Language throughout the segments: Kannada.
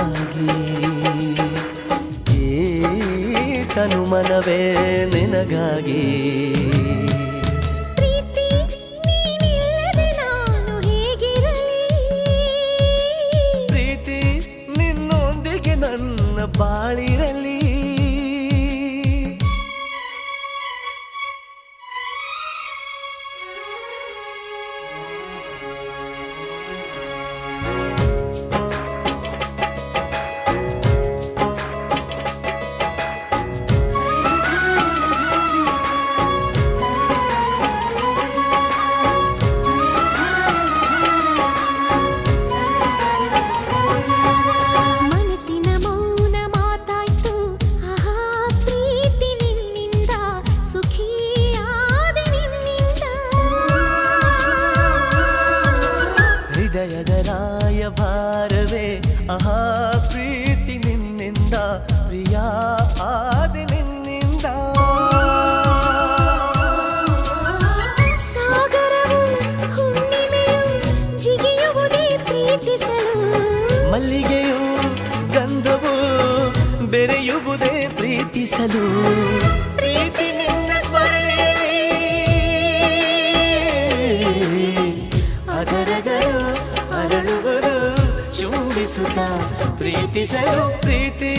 ನಿನಗಾಗಿ ಈ ತನು ಮನವೇ ನಿನಗಾಗಿ ಪ್ರೀತಿ ನಿನ್ನೊಂದಿಗೆ ನನ್ನ ಬಾಳಿರಲಿ ಹೃದಯದ ಭಾರವೇ ಆಹಾ ಪ್ರೀತಿ ನಿನ್ನಿಂದ ಪ್ರಿಯ ಆದಿ ನಿನ್ನಿಂದ ಸಾಗರವು ಹುಣ್ಣಿಮೆಯು ಜಿಗಿಯುವುದೇ ಪ್ರೀತಿಸಲು ಮಲ್ಲಿಗೆಯು ಗಂಧವು ಬೆರೆಯುವುದೇ ಪ್ರೀತಿಸಲು ಪ್ರೀತಿ ನಿನ್ನ ಸ್ಮರಣೆಯಲ್ಲಿ ಅದರಗಳು ಅರಳುವುದು ಚುಂಬಿಸುತ್ತ ಪ್ರೀತಿಸಲು ಪ್ರೀತಿ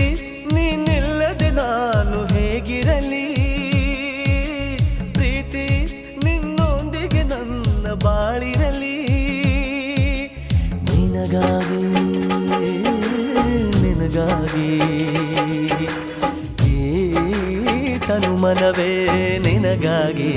ನೀನಿಲ್ಲದೆ ನಾನು ಹೇಗಿರಲಿ ಪ್ರೀತಿ ನಿನ್ನೊಂದಿಗೆ ನನ್ನ ಬಾಳಿರಲಿ ನಿನಗಾಗಿ ನಿನಗಾಗಿ ಈ ತನು ಮನವೇ ನಿನಗಾಗಿ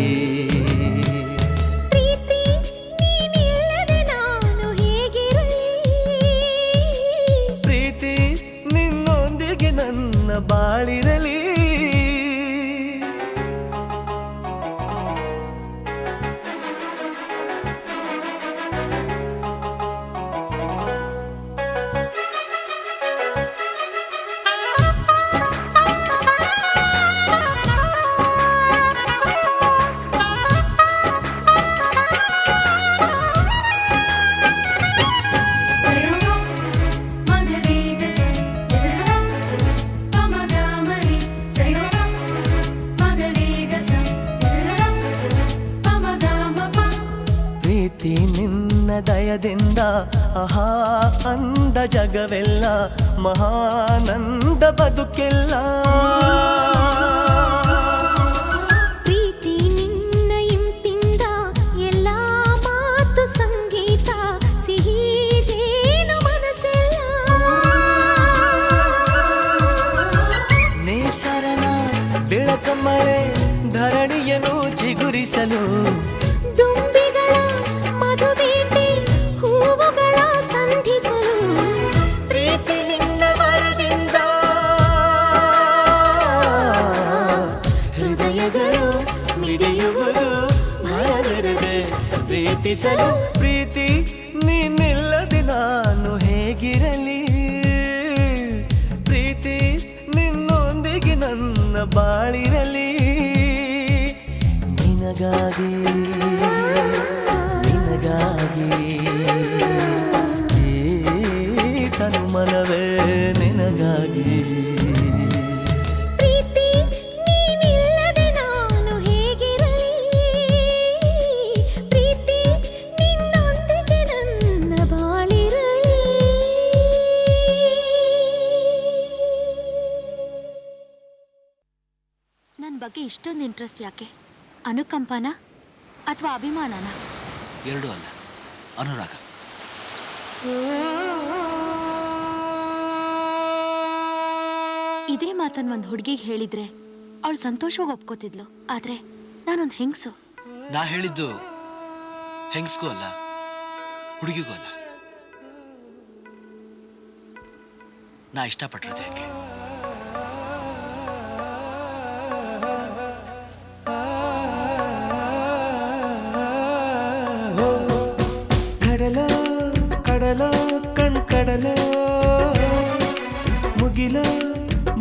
ನನ್ನ ಬಾಳಿರಲಿ ಪ್ರೀತಿ ನಿನ್ನ ದಯದಿಂದ ಆಹಾ ಅಂದ ಜಗವೆಲ್ಲ ಮಹಾನಂದ ಬದುಕೆಲ್ಲ ಪ್ರೀತಿ ನಿನ್ನ ಇಂಪಿಂದ ಎಲ್ಲ ಮಾತು ಸಂಗೀತ ಸಿಹಿ ಜೇನು ಮನಸ್ಸೆಲ್ಲ ನೇಸರನ ಬೆಳಕ ಮಳೆ ಧರಣಿಯನ್ನು ಚಿಗುರಿಸಲು ದುಂಬಿಗಳ ಮಧುಬೇಟೆ ಹೂವುಗಳ ಸಂಧಿಸಲು ಪ್ರೀತಿ ನಿನ್ನ ಮರದಿಂದ ಹೃದಯಗಳು ಮಿಡಿಯುವುದು ಭಯವಿರದೆ ಪ್ರೀತಿಸಲು ಪ್ರೀತಿ ನೀನಿಲ್ಲದೆ ನಾನು ಹೇಗಿರಲಿ ಪ್ರೀತಿ ನಿನ್ನೊಂದಿಗೆ ನನ್ನ ಬಾಳಿರಲಿ ನಿನಗಾಗಿ ನಿನಗಾಗಿ ಈ ತನು ಮನವೇ ನಿನಗಾಗಿ ಪ್ರೀತಿ ನೀನಿಲ್ಲದೆ ನಾನು ಹೇಗಿರಲಿ ಪ್ರೀತಿ ನಿನ್ನೊಂದಿಗೆ ನನ್ನ ಬಾಳಿರಲಿ ನನ್ನ ಬಗ್ಗೆ ಇಷ್ಟೊಂದು ಇಂಟ್ರೆಸ್ಟ್ ಯಾಕೆ ಅನುಕಂಪನ ಅಥವಾ ಅಭಿಮಾನನ ಎರಡೂ ಅಲ್ಲ ಅನುರಾಗ ಇದೇ ಮಾತನ್ನು ಒಂದು ಹುಡುಗಿಗೆ ಹೇಳಿದ್ರೆ ಅವಳು ಸಂತೋಷವಾಗಿ ಒಪ್ಕೋತಿದ್ಲು ಆದ್ರೆ ನಾನೊಂದು ಹೆಂಗಸು ನಾ ಹೇಳಿದ್ದು ಹೆಂಗಸ್ಗೂ ಅಲ್ಲ ಹುಡುಗಿಗೂ ಅಲ್ಲ ನಾ ಇಷ್ಟಪಟ್ಟಿರೋದು ಯಾಕೆ ಕಡಲ ಕಡಲ ಕಣ್ಕಡಲ ಮುಗಿಲ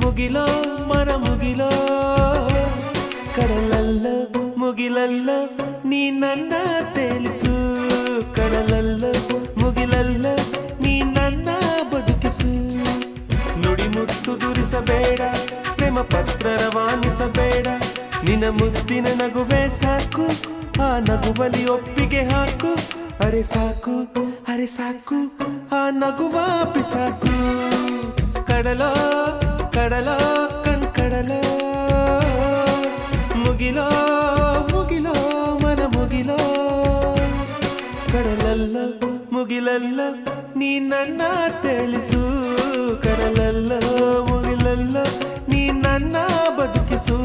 ಮುಗಿಲ ಮನ ಮುಗಿಲ ಕಡಲಲ್ಲ ಮುಗಿಲಲ್ಲ ನೀ ನನ್ನ ತೇಲಿಸು ಕಡಲಲ್ಲ ಮುಗಿಲಲ್ಲ ನೀ ನನ್ನ ಬದುಕಿಸು ಮುತ್ತು ದುರಿಸಬೇಡ, ಪ್ರೇಮ ಪತ್ರ ರವಾನಿಸಬೇಡ. ನಿನ್ನ ಮುದ್ದಿನ ನಗುವೆ ಸಾಕು, ಆ ನಗುವಲಿ ಒಪ್ಪಿಗೆ ಹಾಕು. ಅರೆ ಸಾಕು, ಅರೆ ಸಾಕು, ಆ ನಗುವ ಬಿಸಾಕು. ಕಡಲೋ ಕಡಲೋ ಕಡಲೋ, ಮುಗಿಲೋ ಮುಗಿಲೋ ಮನ ಮುಗಿಲೋ. ಕಡಲಲ್ಲೋ ಮುಗಿಲಲ್ಲೋ ನೀ ನನ್ನ ತಿಳಿಸು. ಕಡಲಲ್ಲೋ ಮುಗಿಲಲ್ಲೋ ನೀ ನನ್ನ ಬದುಕಿಸು.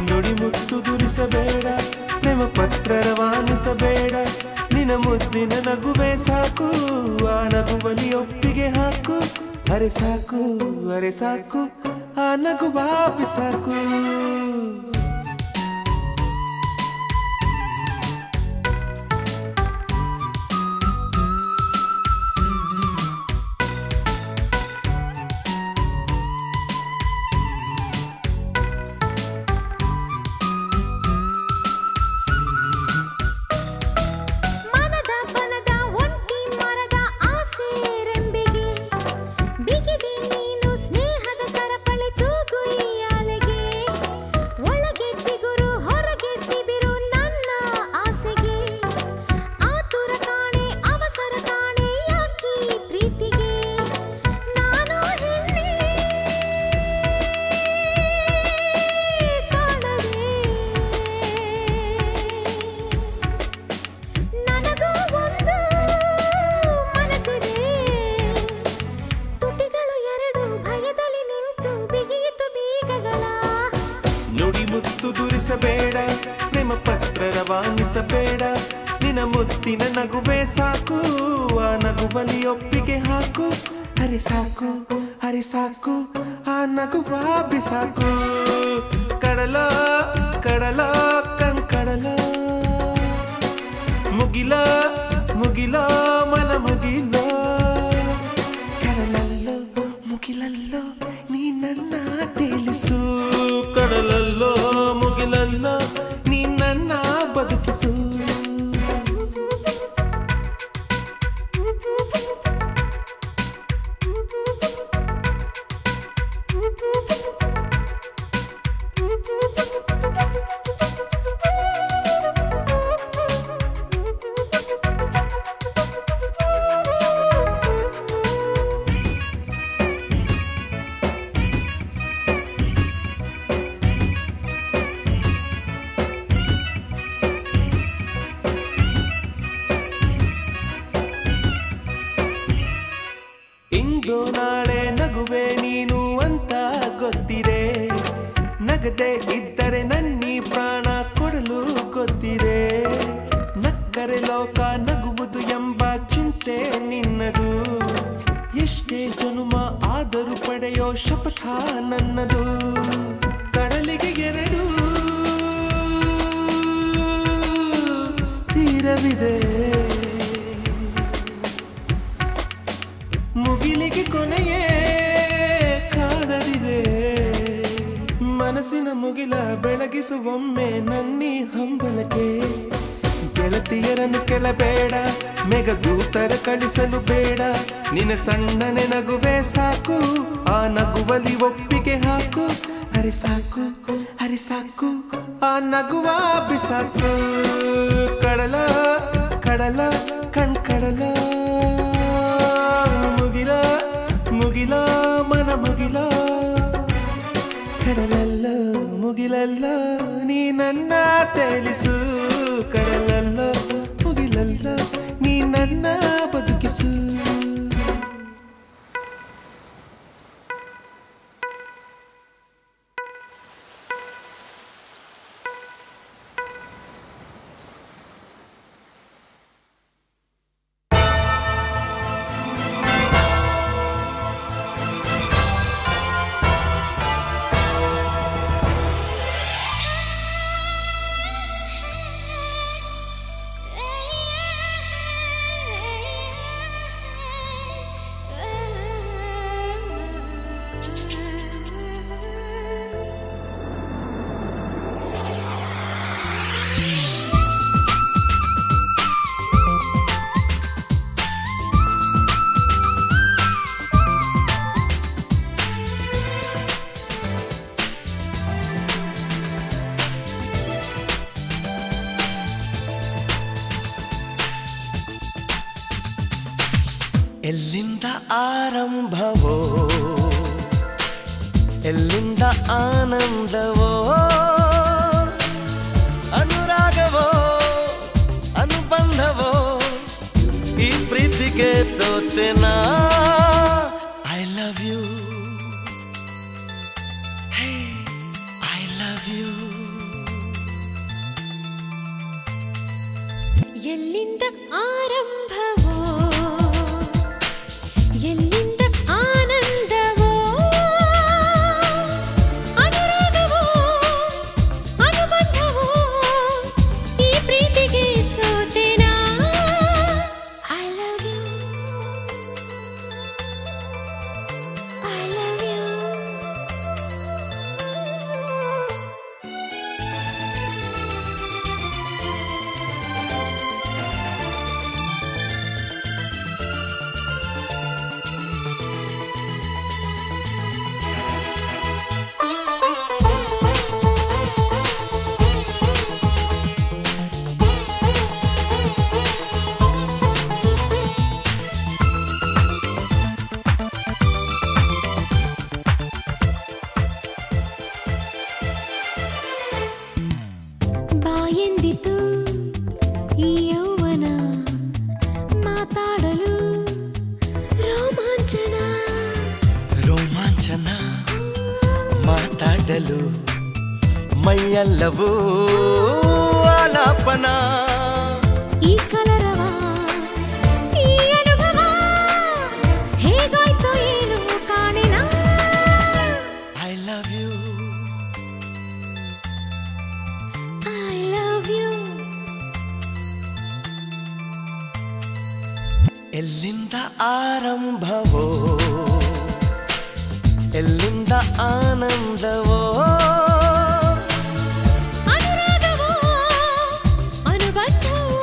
ನುಡಿ ಮುತ್ತು ದುರಿಸಬೇಡ, ಪ್ರೇಮ ಪತ್ರ ರವಾನಿಸಬೇಡ. ನಿನ್ನ ಮುದ್ದಿನ ನಗುವೆ ಸಾಕು, ಆ ನಗುವಲಿ ಒಪ್ಪಿಗೆ ಹಾಕು. ಅರೆ ಸಾಕು, ಅರೆ ಸಾಕು, ಆ ನಗುವ ಬಿಸಾಕು. ಮನದ ಬನದ ಒಂಟಿ ಮರದ ಆಸೆ ರೆಂಬೆಗೆ ಬಿಗಿದೆ ನೀನು ಸ್ನೇಹದ ಸರಪಳಿ ತೂಗು ಈ ಅಲೆಗೆ. ಒಳಗೆ ಚಿಗುರು ಹೊರಗೆ ಸಿಬಿರು ನನ್ನ ಆಸೆಗೆ. ಆತುರ ಕಾಣೆ ಅವಸರ ಕಾಣೆ ಯಾಕಿ ಪ್ರೀತಿಗೆ. ನಾನು ಹೆಣ್ಣೆ ಕಾಣದೆ ನನಗೂ ಒಂದು ಮನಸ್ಸಿದೆ. ತುಟಿಗಳು ಎರಡು ಭಯದಲ್ಲಿ ನಿಂತು ಬಿಗಿಯಿತು ಬೀಗಗಳ. ನುಡಿ ಮುತ್ತು ದುರಿಸಬೇಡ, ಪ್ರೇಮ ಪತ್ರ ರವಾನಿಸಬೇಡ. ನಿನ್ನ ಮುತ್ತಿನ ನಗುವೆ ಸಾಕು, ಆ ನಗುವಲಿ ಒಪ್ಪಿಗೆ ಹಾಕು. ಅರೆ ಸಾಕು, ಅರೆ ಸಾಕು, ಆ ನಗುವ ಬಿಸಾಕು. ಕಡಲೋ ಕಡಲೋ ಕಡಲೋ, ಮುಗಿಲೋ ಮುಗಿಲೋ ಮನ ಮುಗಿಲೋ. ಕಡಲಲ್ಲೋ ಮುಗಿಲಲ್ಲೋ ನೀ ನನ್ನ ತಿಳಿಸು. ಕಡಲಲ್ಲೋ ಮುಗಿಲಲ್ಲೋ ನೀ ನನ್ನ ಬದುಕಿಸು. ಇಂದು ನಾಳೆ ನಗುವೆ ನೀನು ಅಂತ ಗೊತ್ತಿದೆ. ನಗದೆ ಇದ್ದರೆ ನನ್ನಿ ಪ್ರಾಣ ಕೊಡಲು ಗೊತ್ತಿದೆ. ನಕ್ಕರೆ ಲೋಕ ನಗುವುದು ಎಂಬ ಚಿಂತೆ ನಿನ್ನದು. ಎಷ್ಟೇ ಜನುಮ ಆದರೂ ಪಡೆಯೋ ಶಪಥ ನನ್ನದು. ಕಡಲಿಗೆ ಎರಡು ತೀರವಿದೆ, ಮುಗಿಲಿಗೆ ಕೊನೆಯೇ ಕಾಣದಿದೆ. ಮನಸ್ಸಿನ ಮುಗಿಲ ಬೆಳಗಿಸುವೊಮ್ಮೆ ನನ್ನಿ ಹಂಬಲಕ್ಕೆ. ಗೆಳತಿಯರನ್ನು ಕೆಳಬೇಡ, ಮೇಘದೂತರ ಕಳಿಸಲು ಬೇಡ. ನಿನ್ನ ಸಣ್ಣನೆ ನಗುವೆ ಸಾಕು, ಆ ನಗುವಲಿ ಒಪ್ಪಿಗೆ ಹಾಕು. ಅರೆ ಸಾಕು, ಅರೆ ಸಾಕು, ಆ ನಗುವ ಬಿಸಾಕು. ಕಡಲ ಕಡಲ ಕಡಲ, ಮುಗಿಲ ಮುಗಿಲ ಮನ ಮುಗಿಲ. ಕಡಲಲ್ಲ ಮುಗಿಲಲ್ಲ ನೀ ನನ್ನ ತಿಳಿಸು. ಕಡಲಲ್ಲ ಮುಗಿಲಲ್ಲ ನೀ ನನ್ನ ಬದುಕಿಸು. ಎಲ್ಲಿಂದ ಆರಂಭವೋ ಎಲ್ಲಿಂದ ಆನಂದವೋ ಅನುರಾಗವೋ ಅನುಬಂಧವೋ ಈ ಪ್ರೀತಿಗೆ ಸೋತೆನಾ I love you I love you ಎಲ್ಲಿಂದ ಆರಂಭವೋ ಎಲ್ಲಿಂದ ಆನಂದವೋ ಅನುರಾಗವೋ ಅನುಬಂಧವೋ ಈ ಪ್ರೀತಿಗೆ ಸೋತೆನಾ I love you I love you ಬಾಯೆಂದಿತು ಈ ಯೌವನ ಮಾತಾಡಲು ರೋಮಾಂಚನ ರೋಮಾಂಚನ ಮಾತಾಡಲು ಮೈಯೆಲ್ಲವೂ ಆಲಾಪನ ಈ ಕಲರವ ಈ ಅನುಭವ ಹೇಗಾಯ್ತು ಏನು ಕಾಣೆನಾ I love you I love you ಎಲ್ಲಿಂದ ಆರಂಭವೋ ಎಲ್ಲಿಂದ ಆನಂದವೋ ಅನುರಾಗವೋ ಅನುಬಂಧವೋ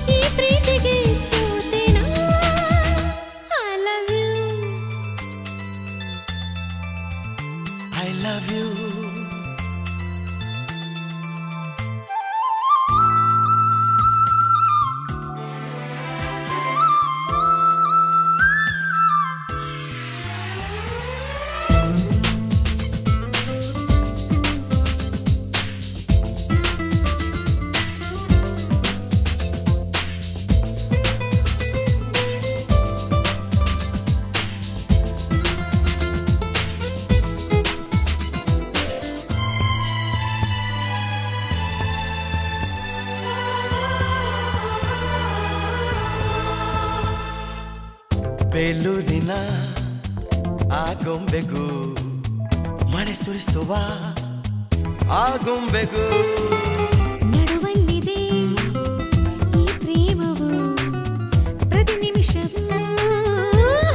ಈ ಪ್ರೀತಿಗೆ ಸೋತೆನಾ I love you I love you ಬೇಲೂರಿನ ಆ ಗೊಂಬೆಗೂ ಮಳೆ ಸುರಿಸುವ ಆ ಗೊಂಬೆಗೂ ನಡುವಲ್ಲಿದೆ ಈ ಪ್ರೇಮವು ಪ್ರತಿ ನಿಮಿಷವೂ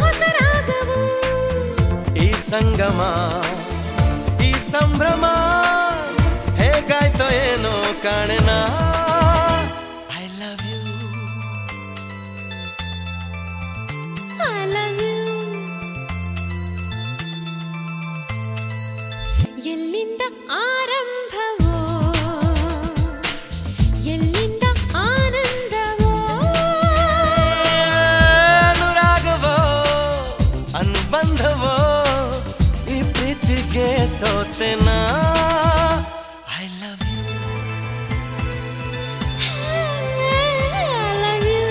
ಹೊಸ ರಾಗವು ಈ ಸಂಗಮ ಈ ಸಂಭ್ರಮ ಹೇಗಾಯ್ತೋ ಏನೋ ಕಾಣೆನಾ I love you I love you ಎಲ್ಲಿಂದ ಆರಂಭವೋ ಎಲ್ಲಿಂದ ಆನಂದವೋ ಅನುರಾಗವೋ ಅನುಬಂಧವೋ ಈ ಪ್ರೀತಿಗೆ ಸೋತೆನಾ I love you I love you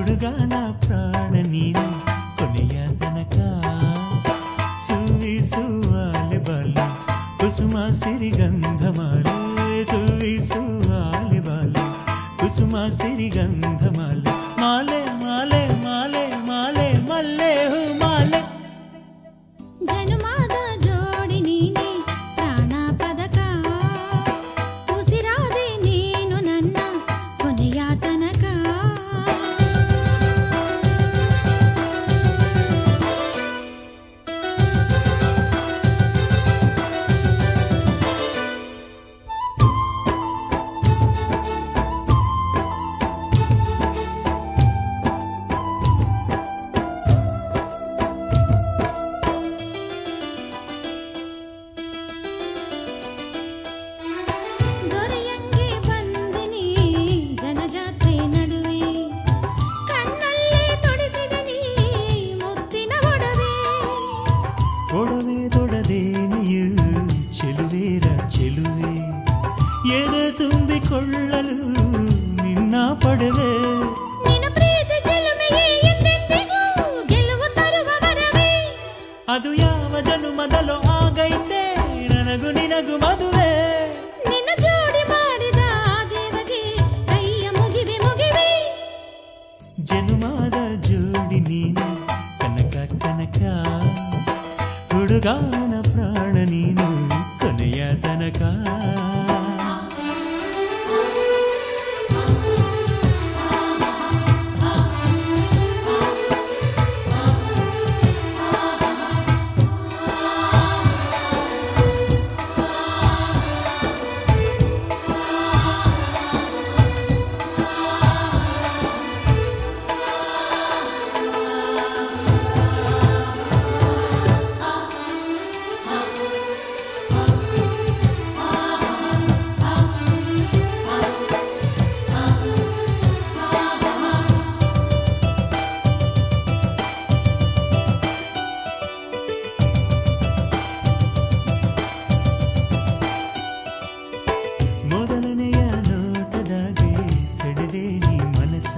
ಹುಡುಗನ ಪ್ರಾಣ ನೀನು ಕೊನೆಯ ತನಕ ಸುವಿಸುವಾಲೆ ಬಾಲೆ ಕುಸುಮ ಸಿರಿಗಂಧಮಾಲೆ ಸುವಿಸುವಾಲೆ ಬಾಲೆ ಕುಸುಮ ಸಿರಿಗಂಧಮಾಲೆ ಮಾಲೆ ಮಾಲೆ ಮಾಲೆ ಮಾಲೆ ಮಲ್ಲೆ ಹೂ ಮಾಲೆ ಜನುಮಾದ ಜೋಡಿ ನೀನೆ ಪ್ರಾಣ ಪದಕ ಉಸಿರಾದೆ ನೀನು ನನ್ನ ಕೊನೆಯ ತನಕ ದೊರೆಯಂಗೆ ಬಂದಿನಿ ಜನಜಾತ್ರೆ ನಡುವೆ ಕಣ್ಣಲ್ಲೇ ತೊಡಿಸಿದ ನೀ ಮುತ್ತಿನ ಒಡವೆ ಒಡವೆ ತೊಡದೇನಿಯು ಚೆಲುವೇರ ಚೆಲುವೆ ಎದೆ ತುಂಬಿಕೊಳ್ಳಲು ನಿನ್ನ ಪಡೆವೆ ನಿನ್ನ ಪ್ರೀತಿ ಚೆಲುಮೆಯೇ ಎಂದೆಂದಿಗೂ ಗೆಲುವು ತರುವ ವರವೇ ಅದು ಯಾವ ಜನುಮದಲೋ ಆಗೈತೆ ನನಗೂ ನಿನಗೂ ಮದುವೆ ನಿನ್ನ ಜೋಡಿ ಮಾಡಿದ ಆ ದೇವಗೆ ಕೈಯ ಮುಗಿವೆ ಮುಗಿವೆ ಜನುಮಾದ ಜೋಡಿ ನೀನು ಕನಕ ಕನಕ ಹುಡುಗನ ಪ್ರಾಣ ನೀನು ಕೊನೆಯ ತನಕ ಮೊದಲನೆಯ ನೋಟದಾಗೆ ಸೆಳೆದೆ ನೀ ಮನಸ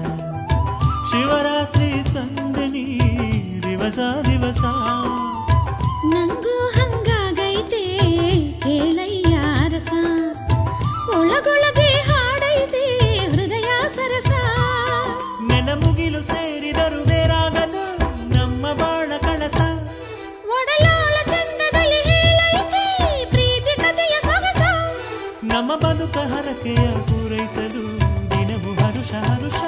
ಶಿವರಾತ್ರಿ ತಂದೆ ನೀ ದಿವಸ ದಿವಸ ನಂಗೂ ಹಂಗಾಗೈತೆ ಕೇಳಯ್ಯ ರಸ ಒಳಗೊಳಗೆ ಹಾಡೈತೆ ಹೃದಯ ಸರಸ ನೆನ ಮುಗಿಲು ಸೇರಿದರು ಬೇರಾಗದು ನಮ್ಮ ಬಾಳ ಕಳಸ ಒಡಲಾಳ ಚಂದದಲ್ಲಿ ಹೇಳೈತೆ ಪ್ರೀತಿ ಕಥೆಯ ಸೊಗಸ ನಮ್ಮ ಬದುಕ ಹರಕೆಯ ಪೂರೈಸಲು ದಿನವು ಹರುಷ ಹರುಷ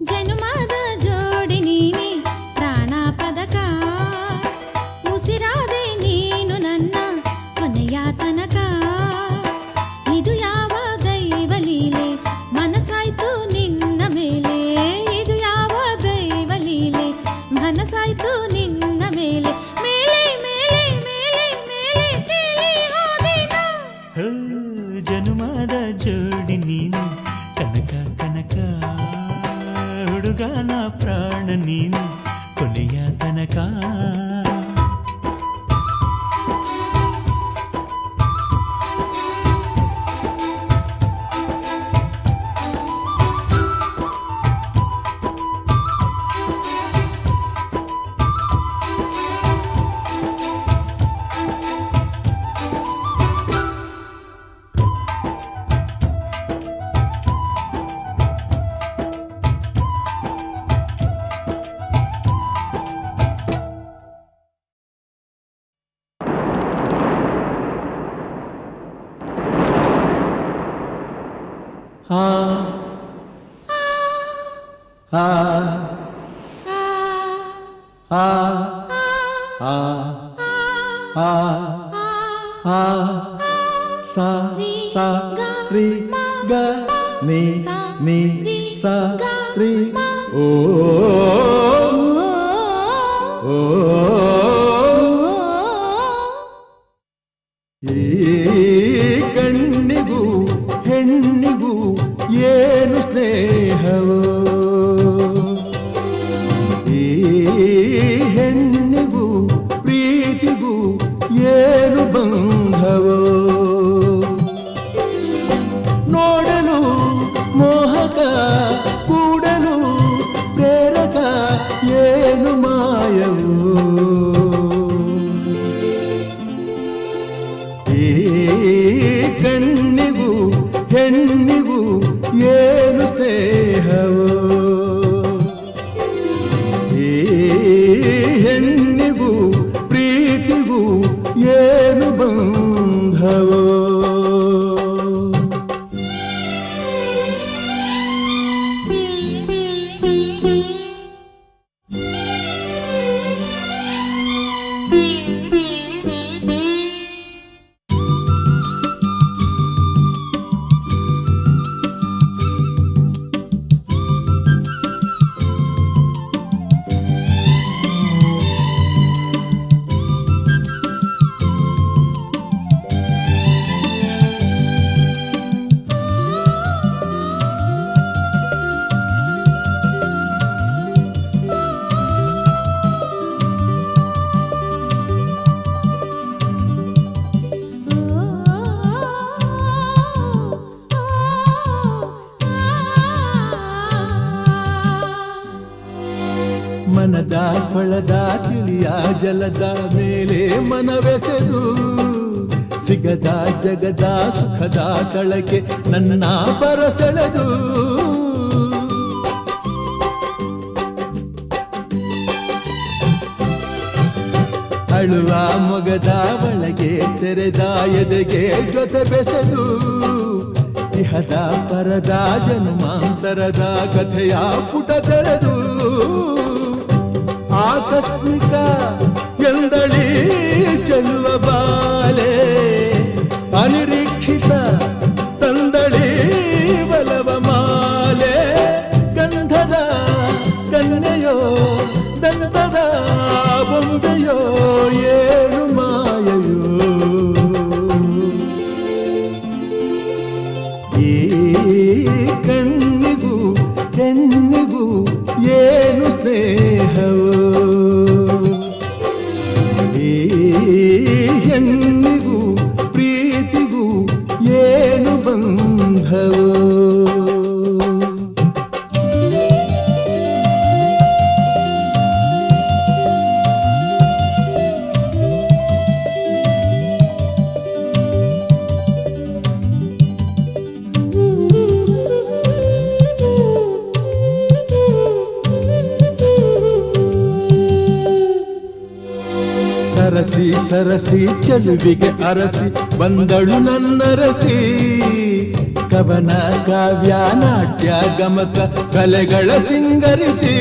ಜನುಮಾದ ಜೋಡಿ ನೀನೆ ಪ್ರಾಣ ಪದಕ ಉಸಿರಾದೆ ನೀನು ನನ್ನ ಕೊನೆಯ ತನಕ ಇದು ಯಾವ ದೈವ ಲೀಲೆ ಮನಸಾಯ್ತು ನಿನ್ನ ಮೇಲೆ ಇದು ಯಾವ ದೈವ ಲೀಲೆ ಮನಸಾಯ್ತು ನಿನ್ನ ಮೇಲೆ ಮೇಲೆ ಮೇಲೆ ಮೇಲೆ ಮೇಲೆ ತೇಲಿ ಹೋದೆನಾ ಹೋ, ಜನುಮದ ಜೋಡಿ ನೀನು ಕನಕ ಕನಕ ಹುಡುಗನ ಪ್ರಾಣ ನೀನು ಕೊನೆಯ ತನಕ sa sa ri ga ni ni sa ri o o ಈ ಕಣ್ಣಿಗೂ ಹೆಣ್ಣಿಗೂ ಏನು ಸ್ನೇಹವೋ ಈ ಹೆಣ್ಣಿಗೂ ಪ್ರೀತಿಗೂ ಏನು ಬಂಧವೋ ನೋಡಲು ಮೋಹಕ ಕೂಡಲು ಮನದ ಕೊಳದ ತಿಳಿಯ ಜಲದ ಮೇಲೆ ಮನವೆಸೆದು ಸಿಗದ ಜಗದ ಸುಖದ ತಳಕೆ ನನ್ನ ಬರಸೆಳೆದು ಅಳುವ ಮೊಗದ ಒಳಗೆ ತೆರೆದ ಎದೆಗೆ ಜೊತೆ ಬೆಸೆದು ಇಹದ ಪರದ ಜನ್ಮಾಂತರದ ಕಥೆಯ ಪುಟ ತೆರೆದು ಆಕಸ್ಮಿಕ ಎಂದಳಿ ಚೆಲ್ಲುವ ಬಾಲೆ ಅನಿರೀಕ್ಷಿತ ತಂದಳಿ ಬಲವ ಮಾಲೆ ಗಂಧದ ಕನ್ಯೆಯೋ ದಂತದ ಬೊಂಬೆಯೋ ಏನು ಮಾಯೆಯೋ ಈ ಕಣ್ಣಿಗೂ ಹೆಣ್ಣಿಗೂ ಏನು ಸ್ನೇಹವೋ ಈ ಹೆಣ್ಣಿಗೂ ಪ್ರೀತಿಗೂ ಏನು ಬಂಧವೋ ಸರಸಿ ಸರಸಿ ಚೆಲುವಿಗೆ ಅರಸಿ ಬಂದಳು ನನ್ನರಸಿ ಕವನ ಕಾವ್ಯ ನಾಟ್ಯ ಗಮಕ ಕಲೆಗಳ ಸಿಂಗರಿಸಿ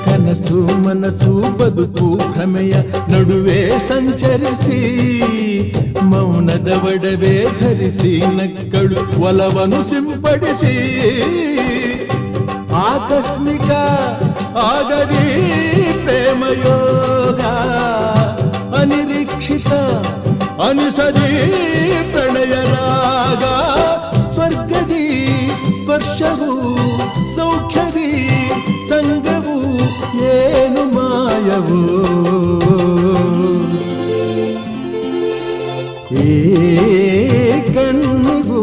ಕನಸು ಮನಸ್ಸು ಬದುಕು ಭ್ರಮೆಯ ನಡುವೆ ಸಂಚರಿಸಿ ಮೌನದ ಒಡವೆ ಧರಿಸಿ ನಕ್ಕಳು ಒಲವನ್ನು ಸಿಂಪಡಿಸಿ ಆಕಸ್ಮಿಕ ಆಗದಿ ಪ್ರೇಮಯೋಗ ಅನಿರೀಕ್ಷಿತ ಅನಿಸದಿ ಪ್ರಣಯ ರಾಗ ಸ್ವರ್ಗದಿ ಸ್ಪರ್ಶವು ಸೌಖ್ಯದಿ ಸಂಗವು ಏನು ಮಾಯವೋ ಈ ಕಣ್ಣಿಗೂ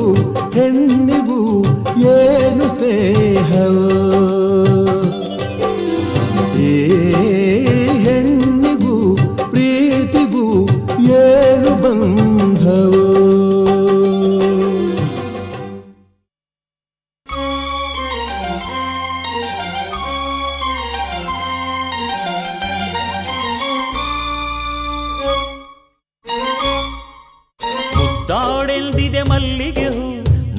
ಹೆಣ್ಣಿಗೂ ಏನು ಸ್ನೇಹವೋ ಈ ಹೆಣ್ಣಿಗೂ ಪ್ರೀತಿಗೂ ಏನು ಬಂಧವೋ ಮುದ್ದಾಡೆಲ್ದಿದೆ ಮಲ್ಲಿಗೆ ಹೂ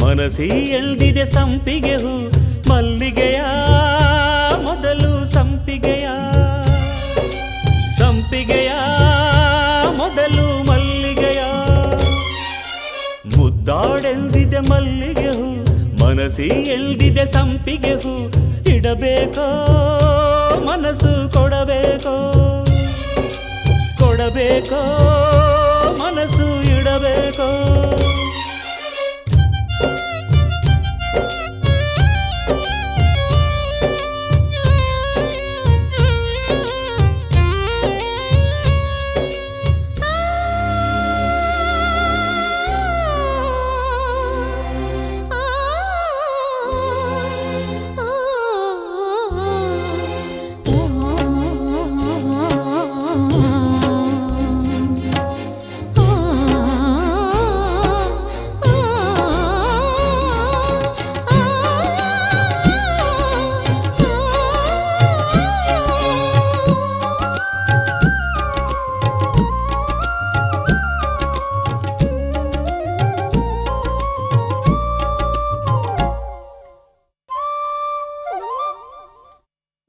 ಮನಸಿ ಎಲ್ದಿದೆ ಸಂಪಿಗೆ ಹೂ ಮಲ್ಲಿಗೆಯ ಮೊದಲು ಸಂಪಿಗೆಯ ಸಂಪಿಗೆಯ ಮೊದಲು ಮಲ್ಲಿಗೆಯ ಮುದ್ದಾಡೆಲ್ದಿದೆ ಮಲ್ಲಿಗೆ ಹೂ ಮನಸಿ ಎಲ್ದಿದೆ ಸಂಪಿಗೆ ಹೂ ಇಡಬೇಕೋ ಮನಸ್ಸು ಕೊಡಬೇಕೋ ಕೊಡಬೇಕೋ ಮನಸ್ಸು ಇಡಬೇಕೋ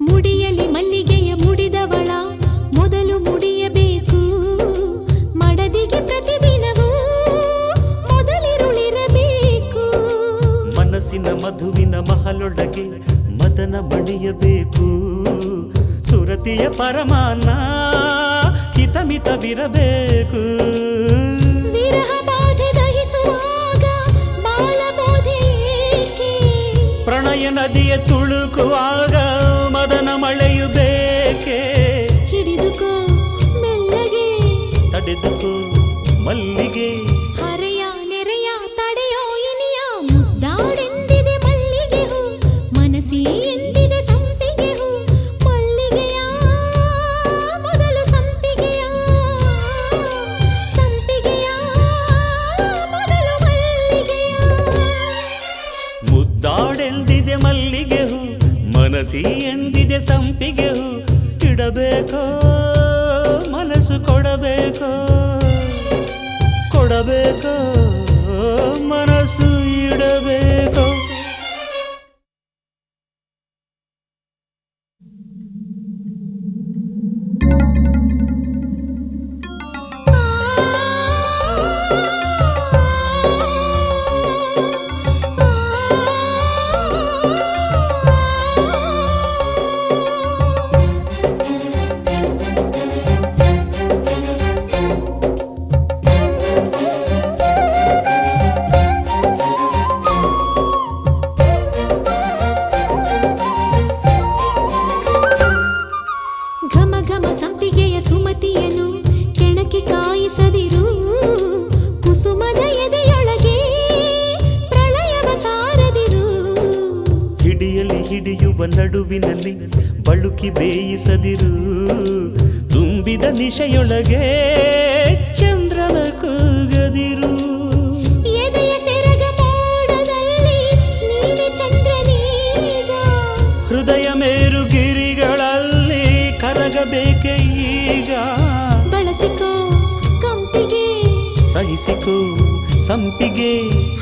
ಮುಡಿಯಲಿ ಮಲ್ಲಿಗೆಯ ಮುಡಿದವಳ ಮೊದಲು ಮುಡಿಯಬೇಕು ಮಡದಿಗೆ ಪ್ರತಿದಿನವೂ ಮೊದಲಿರುಳಿರಬೇಕು ಮನಸ್ಸಿನ ಮಧುವಿನ ಮಹಲೊಳಗೆ ಮದನ ಮಣಿಯಬೇಕು ಸುರತಿಯ ಪರಮಾನ್ನ ಹಿತಮಿತವಿರಬೇಕು ವಿರಹ ಬಾಧೆ ದಹಿಸುವಾಗ ಬಾಲಬೋಧೆ ಏಕೆ ಪ್ರಣಯ ನದಿಯ ತುಳುಕುವಾಗ ಮದನ ಮಳೆಯು ಬೇಕೆ ಹಿಡಿದುಕೋ ಮೆಲ್ಲಗೆ ತಡೆದುಕೋ ಮಲ್ಲಿಗೆ ಹರೆಯ ನೆರೆಯ ತಡೆಯೋ ಇನಿಯ ಮನಸಿ ಎಂದಿದೆ ಸಂಪಿಗೆ ಹೂ ಇಡಬೇಕೋ ಮನಸ್ಸು ಕೊಡಬೇಕೋ ಕೊಡಬೇಕೋ ಮನಸ್ಸು ಇಡಬೇಕೋ. ನಡುವಿನಲ್ಲಿ ಬಳುಕಿ ಬೇಯಿಸದಿರು ತುಂಬಿದ ನಿಶೆಯೊಳಗೆ ಚಂದ್ರನ ಕೂಗದಿರು. ಎದೆಯ ಸೆರಗ ಮೋಡದಲ್ಲಿ ನೀನೆ ಚಂದ್ರನೀಗ ಹೃದಯ ಮೇರು ಗಿರಿಗಳಲ್ಲಿ ಕರಗಬೇಕೆ ಈಗ. ಬಳಸಿಕೋ ಕಂಪಿಗೆ ಸಹಿಸಿಕೋ ಸಂಪಿಗೆ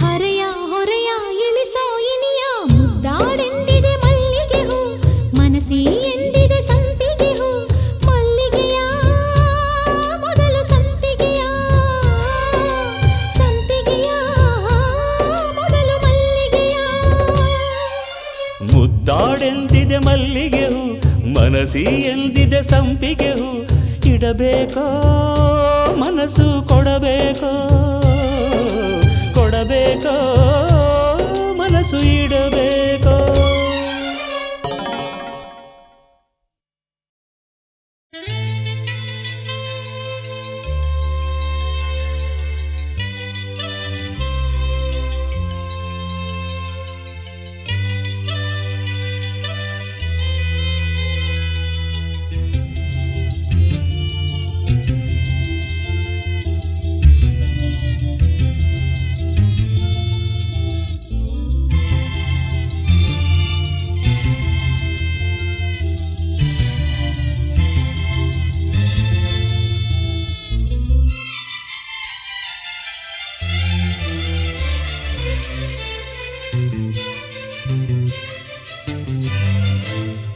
ಹರೆಯ ಹೊರೆಯ ಇಳಿಸೋ ಇನಿಯ ಮುದ್ದಾಡೆಂದಿದೆ ಮಲ್ಲಿಗೆ ಹೂ ಮನಸಿ ಎಂದಿದೆ ಸಂಪಿಗೆ ಹೂ ಮಲ್ಲಿಗೆಯ ಮೊದಲು ಸಂಪಿಗೆಯ ಸಂಪಿಗೆಯ ಮೊದಲು ಮಲ್ಲಿಗೆಯ. ಮುದ್ದಾಡೆಂದಿದೆ ಮಲ್ಲಿಗೆ ಹೂ ಮನಸಿ ಎಂದಿದೆ ಸಂಪಿಗೆ ಹೂ ಇಡಬೇಕೋ ಮನಸ್ಸು ಕೊಡಬೇಕೋ ಕೊಡಬೇಕೋ ಮನಸ್ಸು ಇಡಬೇಕೋ.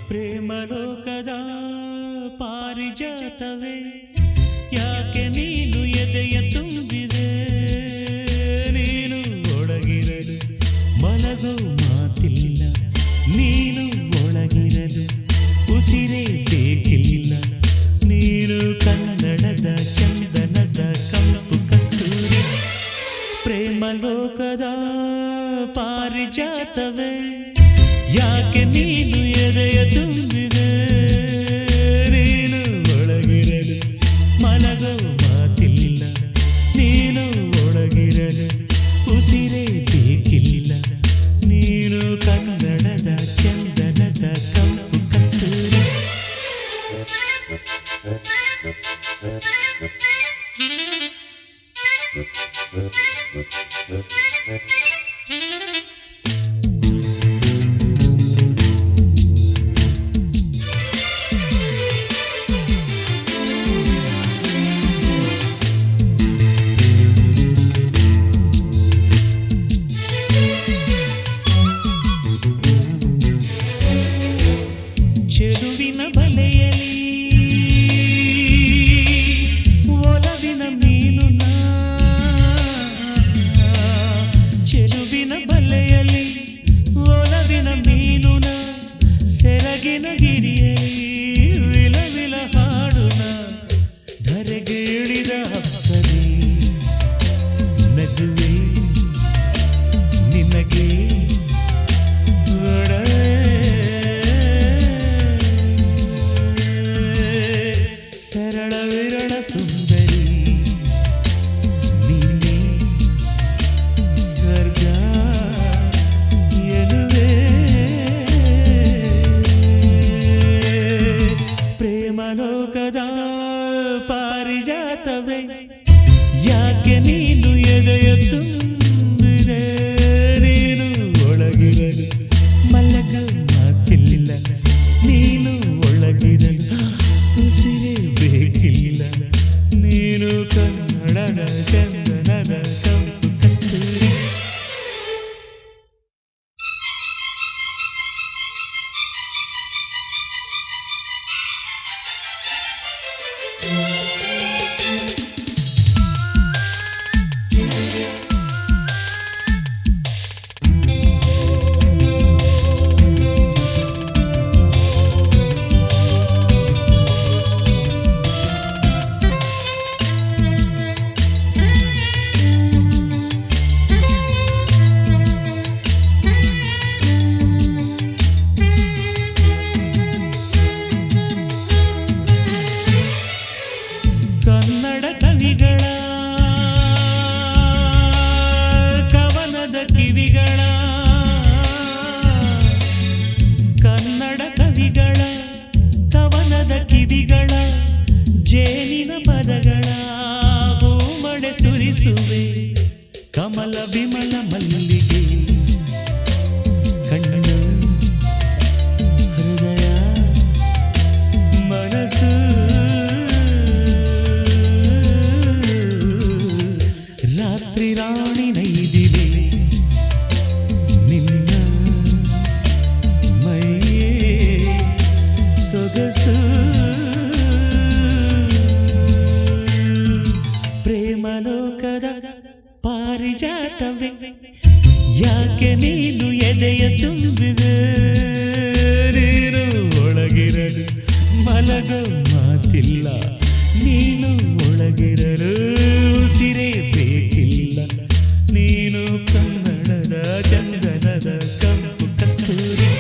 ಪ್ರೇಮಲೋಕದ ಪಾರಿಜಾತವೇ ಯಾಕೆ ನೀನು ಎದೆಯ ತುಂಬಿದೆ ನೀನು ಒಳಗಿರಲು ಮಲಗೋ ಮಾತಿಲ್ಲ ನೀನು ಒಳಗಿರಲು ಉಸಿರೇ ಬೇಕಿಲ್ಲ ನೀನು ಕನ್ನಡದ ಚಂದನದ ಕಂಪು ಕಸ್ತೂರಿ. ಪ್ರೇಮಲೋಕದ ಪಾರಿಜಾತವೇ ಯಾಕೆ ನೀನು ಎದೆಯ ತುಂಬಿದೆ ನೀನು ಒಳಗಿರಲು ಮಲಗೋ ಮಾತಿಲ್ಲ ನೀನು ಒಳಗಿರಲು ಉಸಿರೇ ಬೇಕಿಲ್ಲ ನೀನು ಕನ್ನಡದ ಚಂದನದ ಕಂಪು ಕಸ್ತೂರಿ. ಚೆಲುವಿನ ಬಲೆಯಲಿ ಒಲವಿನ ಮೀನು ನಾ ಚೆಲುವಿನ ಅಮಲ ವಿಮಲ ಮಲ್ಲಿಗೆ ಕಣ್ಣು ಹೃದಯ ಮನಸ್ಸು ರಾತ್ರಿ ರಾಣಿ ನೈದಿಲೆ ನಿನ್ನ ಮೈಯೇ ಸೊಗಸು ಪ್ರೇಮಲೋಕದ ಪಾರಿಜಾತವೇ ಯಾಕೆ ನೀನು ಎದೆಯ ತುಂಬಿದೆ ನೀನು ಒಳಗಿರಲು ಮಲಗೋ ಮಾತಿಲ್ಲ ನೀನು ಒಳಗಿರಲು ಉಸಿರೇ ಬೇಕಿಲ್ಲ ನೀನು ಕನ್ನಡದ ಚಂದನದ ಕಂಪು ಕಸ್ತೂರಿ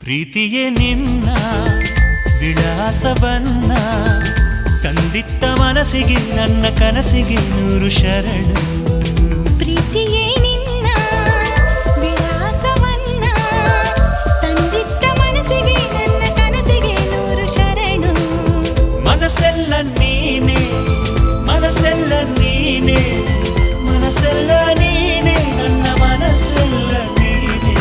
ಪ್ರೀತಿಯೇ ನಿನ್ನ ವಿಳಾಸವನ್ನ ತಂದಿತ್ತ ಮನಸ್ಸಿಗೆ ನನ್ನ ಕನಸಿಗೆ 100 ಶರಣು ಪ್ರೀತಿಯೇ ನಿನ್ನ ವಿಳಾಸವನ್ನ ತಂದಿದ್ದ ಮನಸ್ಸಿಗೆ ನನ್ನ ಕನಸಿಗೆ 100 ಶರಣು ಮನಸ್ಸೆಲ್ಲ ನೀನೆ ಮನಸ್ಸೆಲ್ಲ ನೀನೆ ಮನಸ್ಸೆಲ್ಲ ನೀನೆ ನನ್ನ ಮನಸ್ಸೆಲ್ಲ ನೀನೆ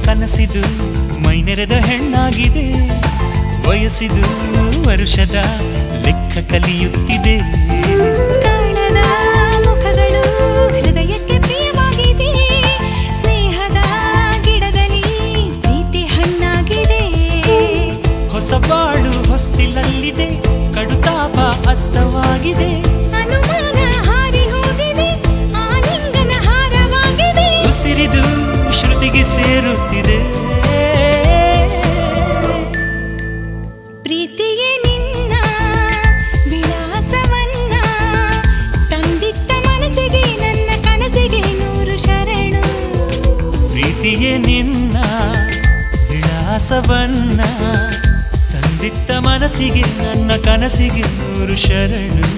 ಕನಸಿದು ಮೈನೆರೆದ ಹೆಣ್ಣಾಗಿದೆ ವಯಸ್ಸಿದು ವರುಷದ ಲೆಕ್ಕ ಕಲಿಯುತ್ತಿದೆ ಕಾಣದ ಮುಖಗಳು ಹೃದಯಕ್ಕೆ ಪ್ರಿಯವಾಗಿದೆ ಸ್ನೇಹದ ಗಿಡದಲ್ಲಿ ಪ್ರೀತಿ ಹಣ್ಣಾಗಿದೆ ಹೊಸ ಬಾಳು ಹೊಸ್ತಿಲಲ್ಲಿದೆ ಕಡುತಾಪ ಅಸ್ತವಾಗಿದೆ ಅನುಮಾನ ಹಾರಿ ಹೋಗಿದೆ ಆಲಿಂಗನ ಹಾರವಾಗಿದೆ ಉಸಿರಿದು ಶ್ರುತಿಗೆ ಸೇರುತ್ತಿದೆ ಪ್ರೀತಿಯೇ ನಿನ್ನ ವಿಳಾಸವನ್ನ ತಂದಿದ್ದ ಮನಸ್ಸಿಗೆ ನನ್ನ ಕನಸಿಗೆ 100 ಶರಣು ಪ್ರೀತಿಯೇ ನಿನ್ನ ವಿಳಾಸವನ್ನ ತಂದಿತ್ತ ಮನಸ್ಸಿಗೆ ನನ್ನ ಕನಸಿಗೆ 100 ಶರಣು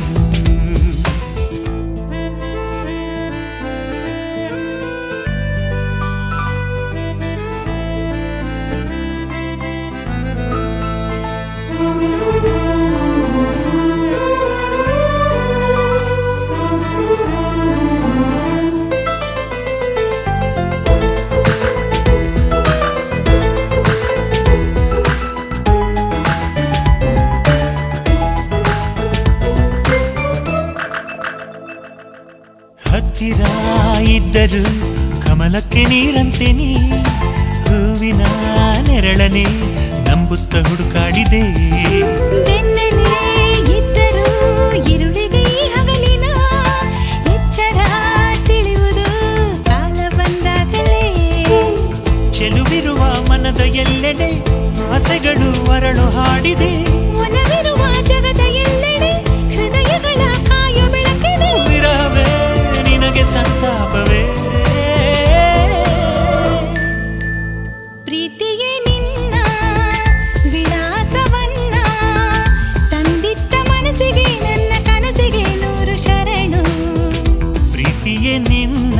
ಹತ್ತಿರ ಇದ್ದರು ಕಮಲಕ್ಕೆ ನೀರಂತೆ ನೀ ಹೂವಿನ ನೆರಳನೆ ನಂಬುತ್ತ ಹುಡುಕಾಡಿದೆ ಬೆನ್ನಲ್ಲೇ ಇದ್ದರೂ ഇരുಳಿಗೆ ಈ ಹಗಲಿನ ಎಚ್ಚರ ತಿಳಿಯುವುದು ಕಾಲ ಬಂದಾಗಲೇ ಚೆಲುವಿರುವ ಮನದ ಎಲ್ಲೆಡೆ ಆಸೆಗಳು ಅರಳು ಹಾಡಿದೆ ಒನವಿರುವ ಜಗದ ಎಲ್ಲೆಡೆ ಹೃದಯಗಳ ಕಾಯ ಬೆಳಕಿದೆ ವಿರಹವೇ ನಿನಗೆ ಸಂತಾಪವೇ ಪ್ರೀತಿಯೇ ನಿನ್ನ ವಿಳಾಸವನ್ನ ತಂದಿದ್ದ ಮನಸ್ಸಿಗೆ ನನ್ನ ಕನಸಿಗೆ 100 ಶರಣು ಪ್ರೀತಿಯೇ ನಿನ್ನ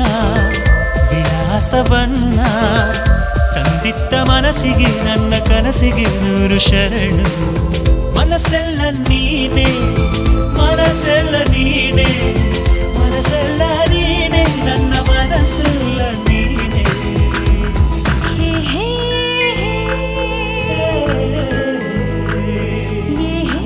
ವಿಳಾಸವನ್ನ ತಂದಿತ್ತ ಮನಸ್ಸಿಗೆ ನನ್ನ ಕನಸಿಗೆ 100 ಶರಣು. ಮನಸ್ಸೆಲ್ಲ ನೀನೆ ಮನಸ್ಸೆಲ್ಲ ನೀನೆ ಮನಸ್ಸೆಲ್ಲ ನೀನೆ ನನ್ನ ಮನಸ್ಸೆಲ್ಲ ನೀನೆ. ಹೇ ಹೇ ಹೇ ಹೇ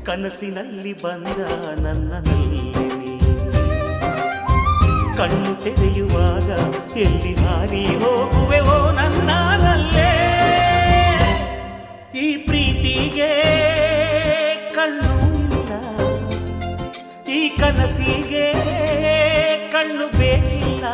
ಕನಸಿನಲ್ಲಿ ಬಂದ ನನ್ನಲ್ಲಿ ಕಣ್ಣು ತೆರೆಯುವಾಗ ಎಲ್ಲಿ ಹಾರಿ ಹೋಗುವೆವೋ ನನ್ನಲ್ಲೇ. ಈ ಪ್ರೀತಿಗೆ ಕಣ್ಣು ಇಲ್ಲ, ಈ ಕನಸಿಗೆ ಕಣ್ಣು ಬೇಕಿಲ್ಲ.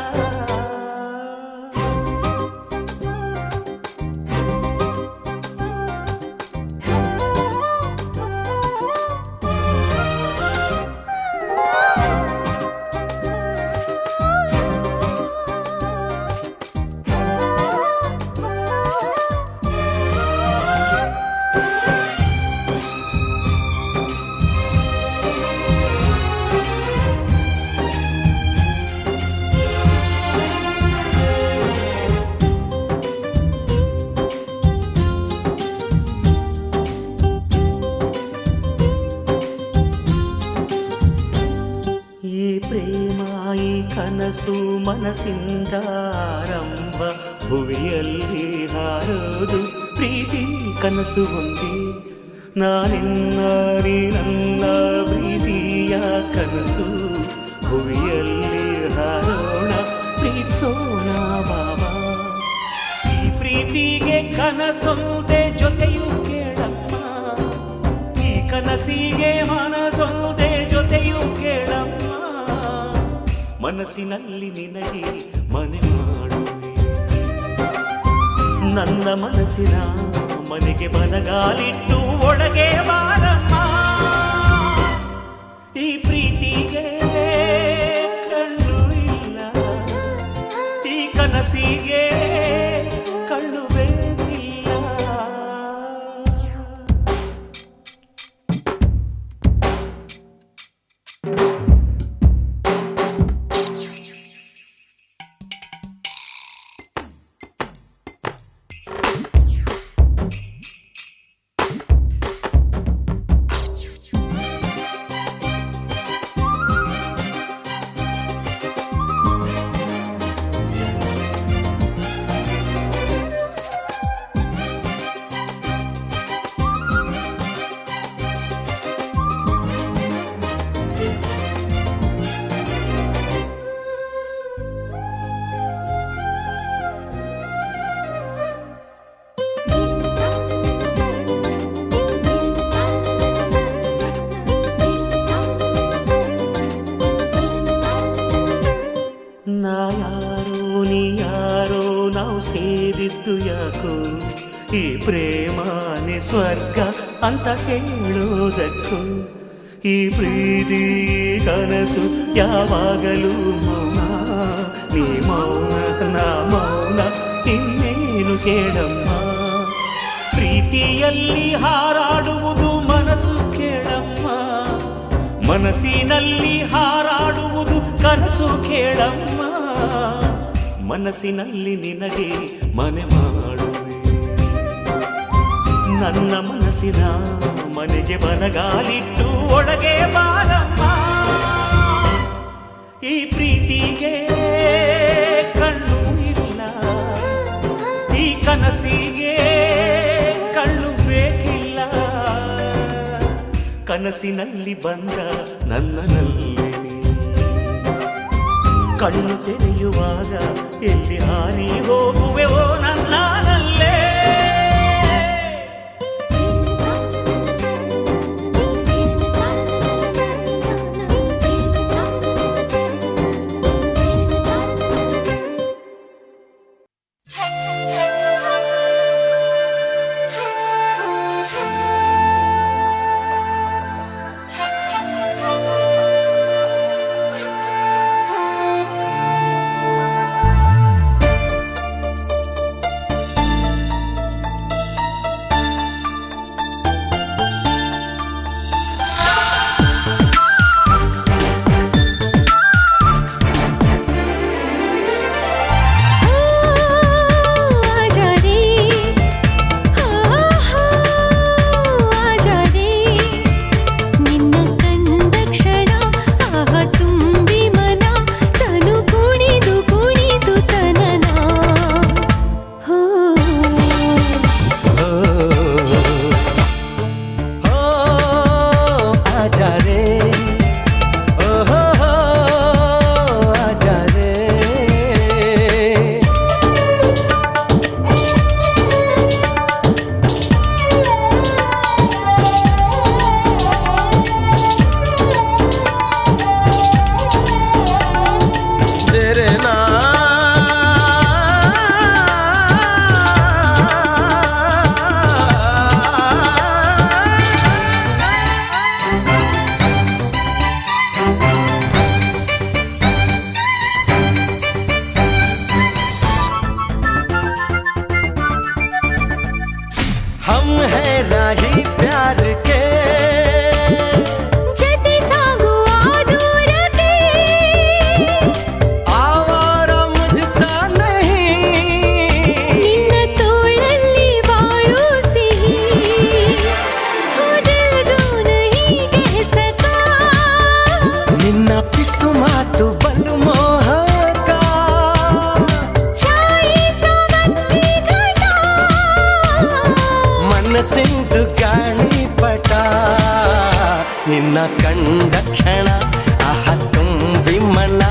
ಕನಸು ಮನಸ್ಸಿಂದ ಆರಂಭ, ಭುವಿಯಲ್ಲಿ ಹಾರೋದು ಪ್ರೀತಿ ಕನಸು ಒಂದೇ. ನಾನಿನ್ನ ನನ್ನ ಪ್ರೀತಿಯ ಕನಸು, ಭುವಿಯಲ್ಲಿ ಹಾರೋಣ ಪ್ರೀತಿಸೋಣ ಬಾಬಾ. ಈ ಪ್ರೀತಿಗೆ ಕನಸೊಂದೇ ಜೊತೆಯೂ ಕೇಳಮ್ಮ, ಈ ಕನಸಿಗೆ ಮನಸೊಂದೇ ಜೊತೆಯೂ ಕೇಳಮ್ಮ. ಮನಸ್ಸಿನಲ್ಲಿ ನಿನಗೆ ಮನೆ ಮಾಡುವೆ, ನನ್ನ ಮನಸ್ಸಿನ ಮನೆಗೆ ಬಲಗಾಲಿಟ್ಟು ಒಳಗೆ ಬಾರಮ್ಮ. ಈ ಪ್ರೀತಿಗೆ ಕಣ್ಣು ಇಲ್ಲ, ಈ ಕನಸಿಗೆ ಕಣ್ಣು ಬೇಕಿಲ್ಲ. ನಾ ಯಾರೋ ನೀ ಯಾರೋ ನಾವು ಸೇರಿದ್ದು ಯಾಕೋ, ಈ ಪ್ರೇಮಾನೆ ಸ್ವರ್ಗ ಅಂತ ಹೇಳೋದಕ್ಕೂ. ಈ ಪ್ರೀತಿ ಕನಸು ಯಾವಾಗಲೂ ಮೌನ, ನೀ ಮೌನ ನಾ ಮೌನ, ಇನ್ನೇನು ಕೇಳಮ್ಮ. ಪ್ರೀತಿಯಲ್ಲಿ ಹಾರಾಡುವುದು ಮನಸ್ಸು ಕೇಳಮ್ಮ, ಮನಸ್ಸಿನಲ್ಲಿ ಹಾರಾಡುವುದು ಕನಸು ಕೇಳಮ್ಮ. ಮನಸ್ಸಿನಲ್ಲಿ ನಿನಗೆ ಮನೆ ಮಾಡುವೆ, ನನ್ನ ಮನಸ್ಸಿನ ಮನೆಗೆ ಬಲಗಾಲಿಟ್ಟು ಒಳಗೆ ಬಾರಮ್ಮ. ಈ ಪ್ರೀತಿಗೆ ಕಣ್ಣು ಇಲ್ಲ, ಈ ಕನಸಿಗೆ ಕಣ್ಣು ಬೇಕಿಲ್ಲ. ಕನಸಿನಲ್ಲಿ ಬಂದ ನನ್ನಲ್ಲಿ ಕಣ್ಣು ತೆರೆಯುವಾಗ ಎಲ್ಲಿ ಹಾರಿ ಹೋಗುವೆವೋ ನನ್ನಲ್ಲೇ. ಮನಸ್ಸಿಂದು ಗಾಳಿಪಟ ನಿನ್ನ ಕಂಡ ಕ್ಷಣ ಆಹ ತುಂಬಿ ಮನ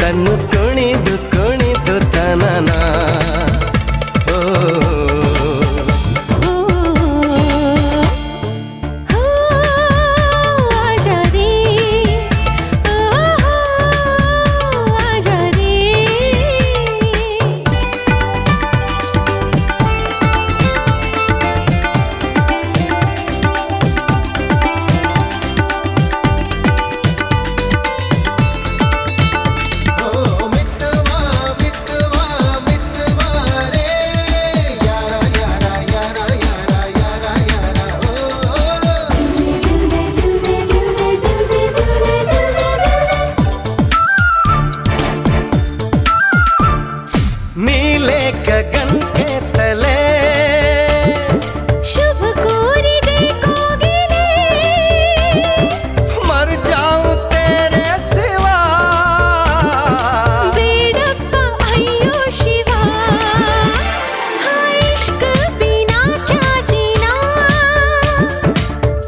ತನ್ನು ಕುಣಿದು ಕುಣಿದು ತನನ ಓ नीले गगन के तले शुभ कोरिदे कोगिले मर जाऊं तेरे सिवा बेड़प्प अय्यो शिवा इश्क बिना क्या जीना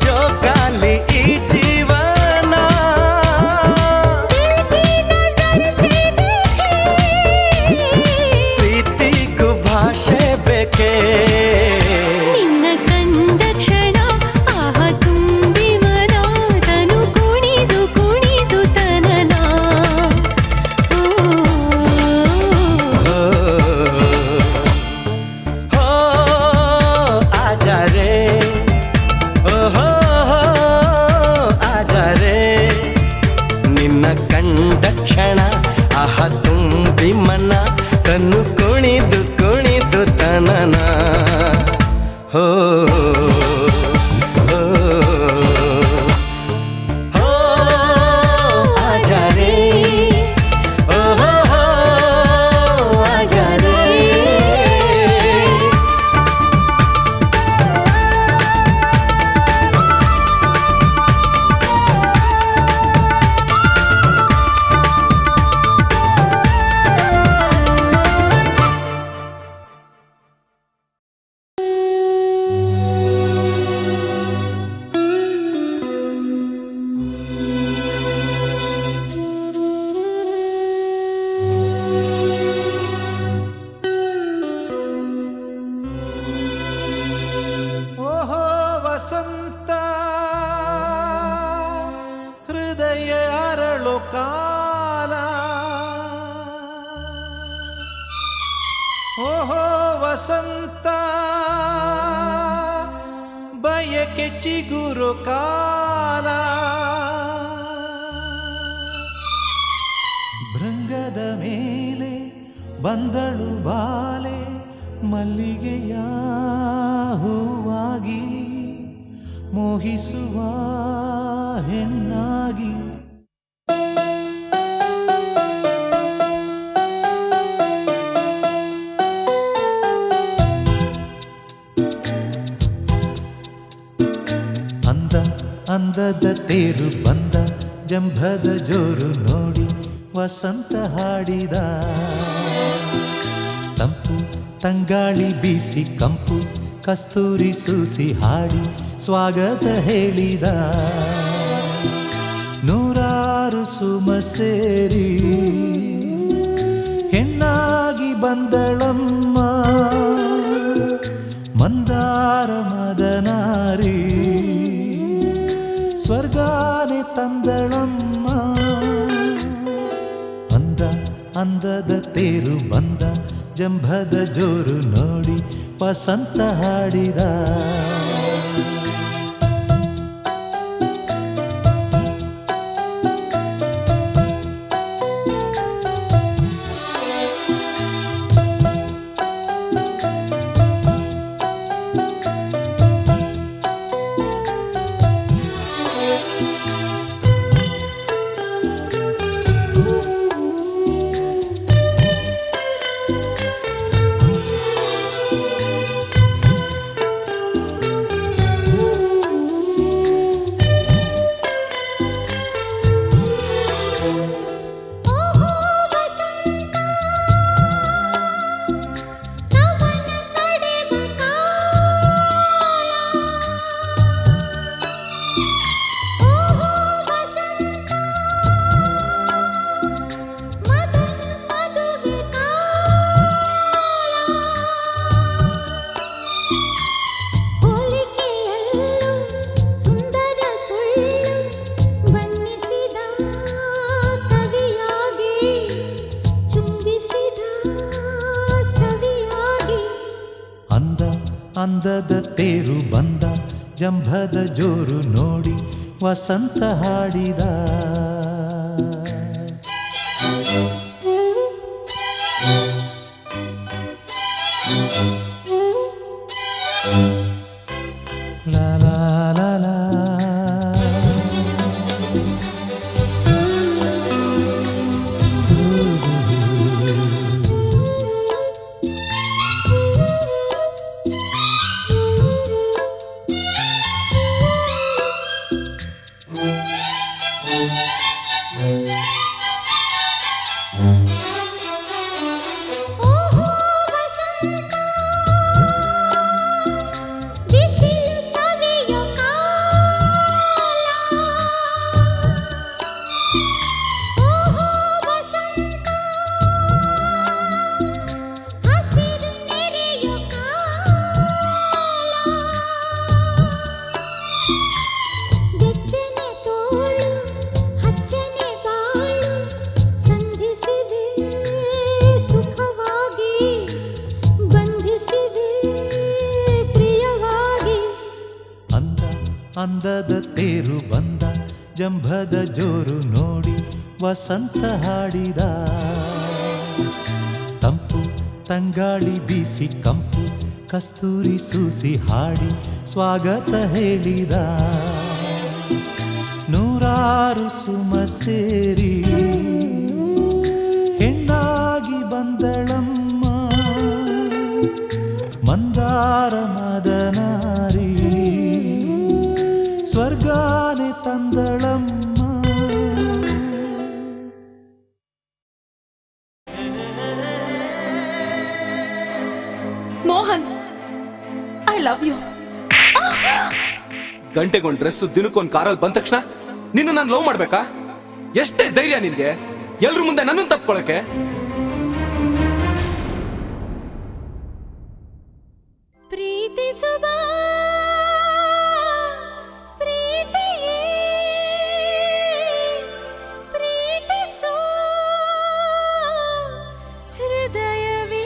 जो गाली ई जीवना दिल की नजर से देखे प्रीति को भाषे बेके ನಿನ್ನ ಕಂಡ ಕ್ಷಣ ಆಹ ತುಂಬಿ ಮನ ತನು ಕುಣಿದು ಕುಣಿದು ತನನ हो आजा रे ओ हो आजा रे ನಿನ್ನ ಕಂಡ ಕ್ಷಣ ಆಹ ತುಂಬಿ ಮನ ತನ್ನು ಕುಣಿದು ಕುಣಿದು ತನನ ಹೋ ಹೋ ಹೋ ಆಜಾ ರೇ ಓ ಹೋ ಆಜಾ ರೇ ಓಹೋ ವಸಂತ ಹೃದಯ ಅರಳು ಕಾಲ ಓಹೋ ವಸಂತ ಬಯಕೆ ಚಿಗುರು ಕಾಲ ಭೃಂಗದ ಮೇಲೆ ಬಂದಳು ಬಾಲೆ ಮಲ್ಲಿಗೆಯ ಹೂವಾಗಿ ಮೋಹಿಸುವ ಹೆಣ್ಣಾಗಿ ಅಂದ ಅಂದದ ತೇರು ಬಂದ ಜಂಭದ ಜೋರು ನೋಡಿ ವಸಂತ ಹಾಡಿದ ತಂಪು ತಂಗಾಳಿ ಬೀಸಿ ಕಂಪು ಕಸ್ತೂರಿ ಸೂಸಿ ಹಾಡಿ ಸ್ವಾಗತ ಹೇಳಿದ ನೂರಾರು ಸುಮ ಸೇರಿ ಹೆಣ್ಣಾಗಿ ಬಂದಳಮ್ಮ ಮಂದಾರ ಮದನಾರಿ ಸ್ವರ್ಗಾನೆ ತಂದಳಮ್ಮ ಅಂದ ಅಂದದ ತೇರು ಬಂದ ಜಂಭದ ಜೋರು ನೋಡಿ ವಸಂತ ಹಾಡಿದ ಅಂದದ ತೇರು ಬಂದ ಜಂಭದ ಜೋರು ನೋಡಿ ವಸಂತ ಹಾಡಿದ ಲಾ ಲಾ ಲಾ ಲಾ. ಓಹೋ ವಸಂತ ಬಿಸಿಲು ಸವಿಯೋ ಕಾಲ. ಓಹೋ ವಸಂತ ಹಸಿರು ನೆರೆಯೋ ಕಾಲ. ಬೆಚ್ಚನೆ ತೋಳು ಹಚ್ಚನೆ ಬಾಳು ಸಂಧಿಸಿವೆ ಸುಖವಾಗಿ ಬಂಧಿಸಿವೆ ಪ್ರಿಯವಾಗಿ. ಅಂದದ ತೇರು ಬಂದ ಜಂಭದ ಜೋರು ನೋಡಿ ವಸಂತ ಹಾಡಿದ ತಂಪು ತಂಗಾಳಿ ಬೀಸಿ ಕಂಪು ಕಸ್ತೂರಿ ಸೂಸಿ ಹಾಡಿ ಸ್ವಾಗತ ಹೇಳಿದ ನೂರಾರು ಸುಮ ಸೇರಿ ಹೆಣ್ಣಾಗಿ ಬಂದಳಮ್ಮ ಮಂದಾರ ಮದನಾರಿ ಸ್ವರ್ಗಾನೆ ತಂದಳಮ್ಮ. Mohan, I love you. ಗಂಟೆಗೊಂದು ಡ್ರೆಸ್ ದಿನಕ್ಕೊಂದು ಕಾರಲ್ಲಿ ಬಂದ ತಕ್ಷಣ ನಿನ್ನ ನಾನು ಲವ್ ಮಾಡ್ಬೇಕಾ? ಎಷ್ಟೇ ಧೈರ್ಯ ನಿನ್ಗೆ ಎಲ್ರ ಮುಂದೆ ನನ್ನನ್ನು ತಪ್ಕೊಳಕ್ಕೆ? ಪ್ರೀತಿಸುವ ಪ್ರೀತಿಯೇ ಪ್ರೀತಿಸೋ ಹೃದಯವೇ.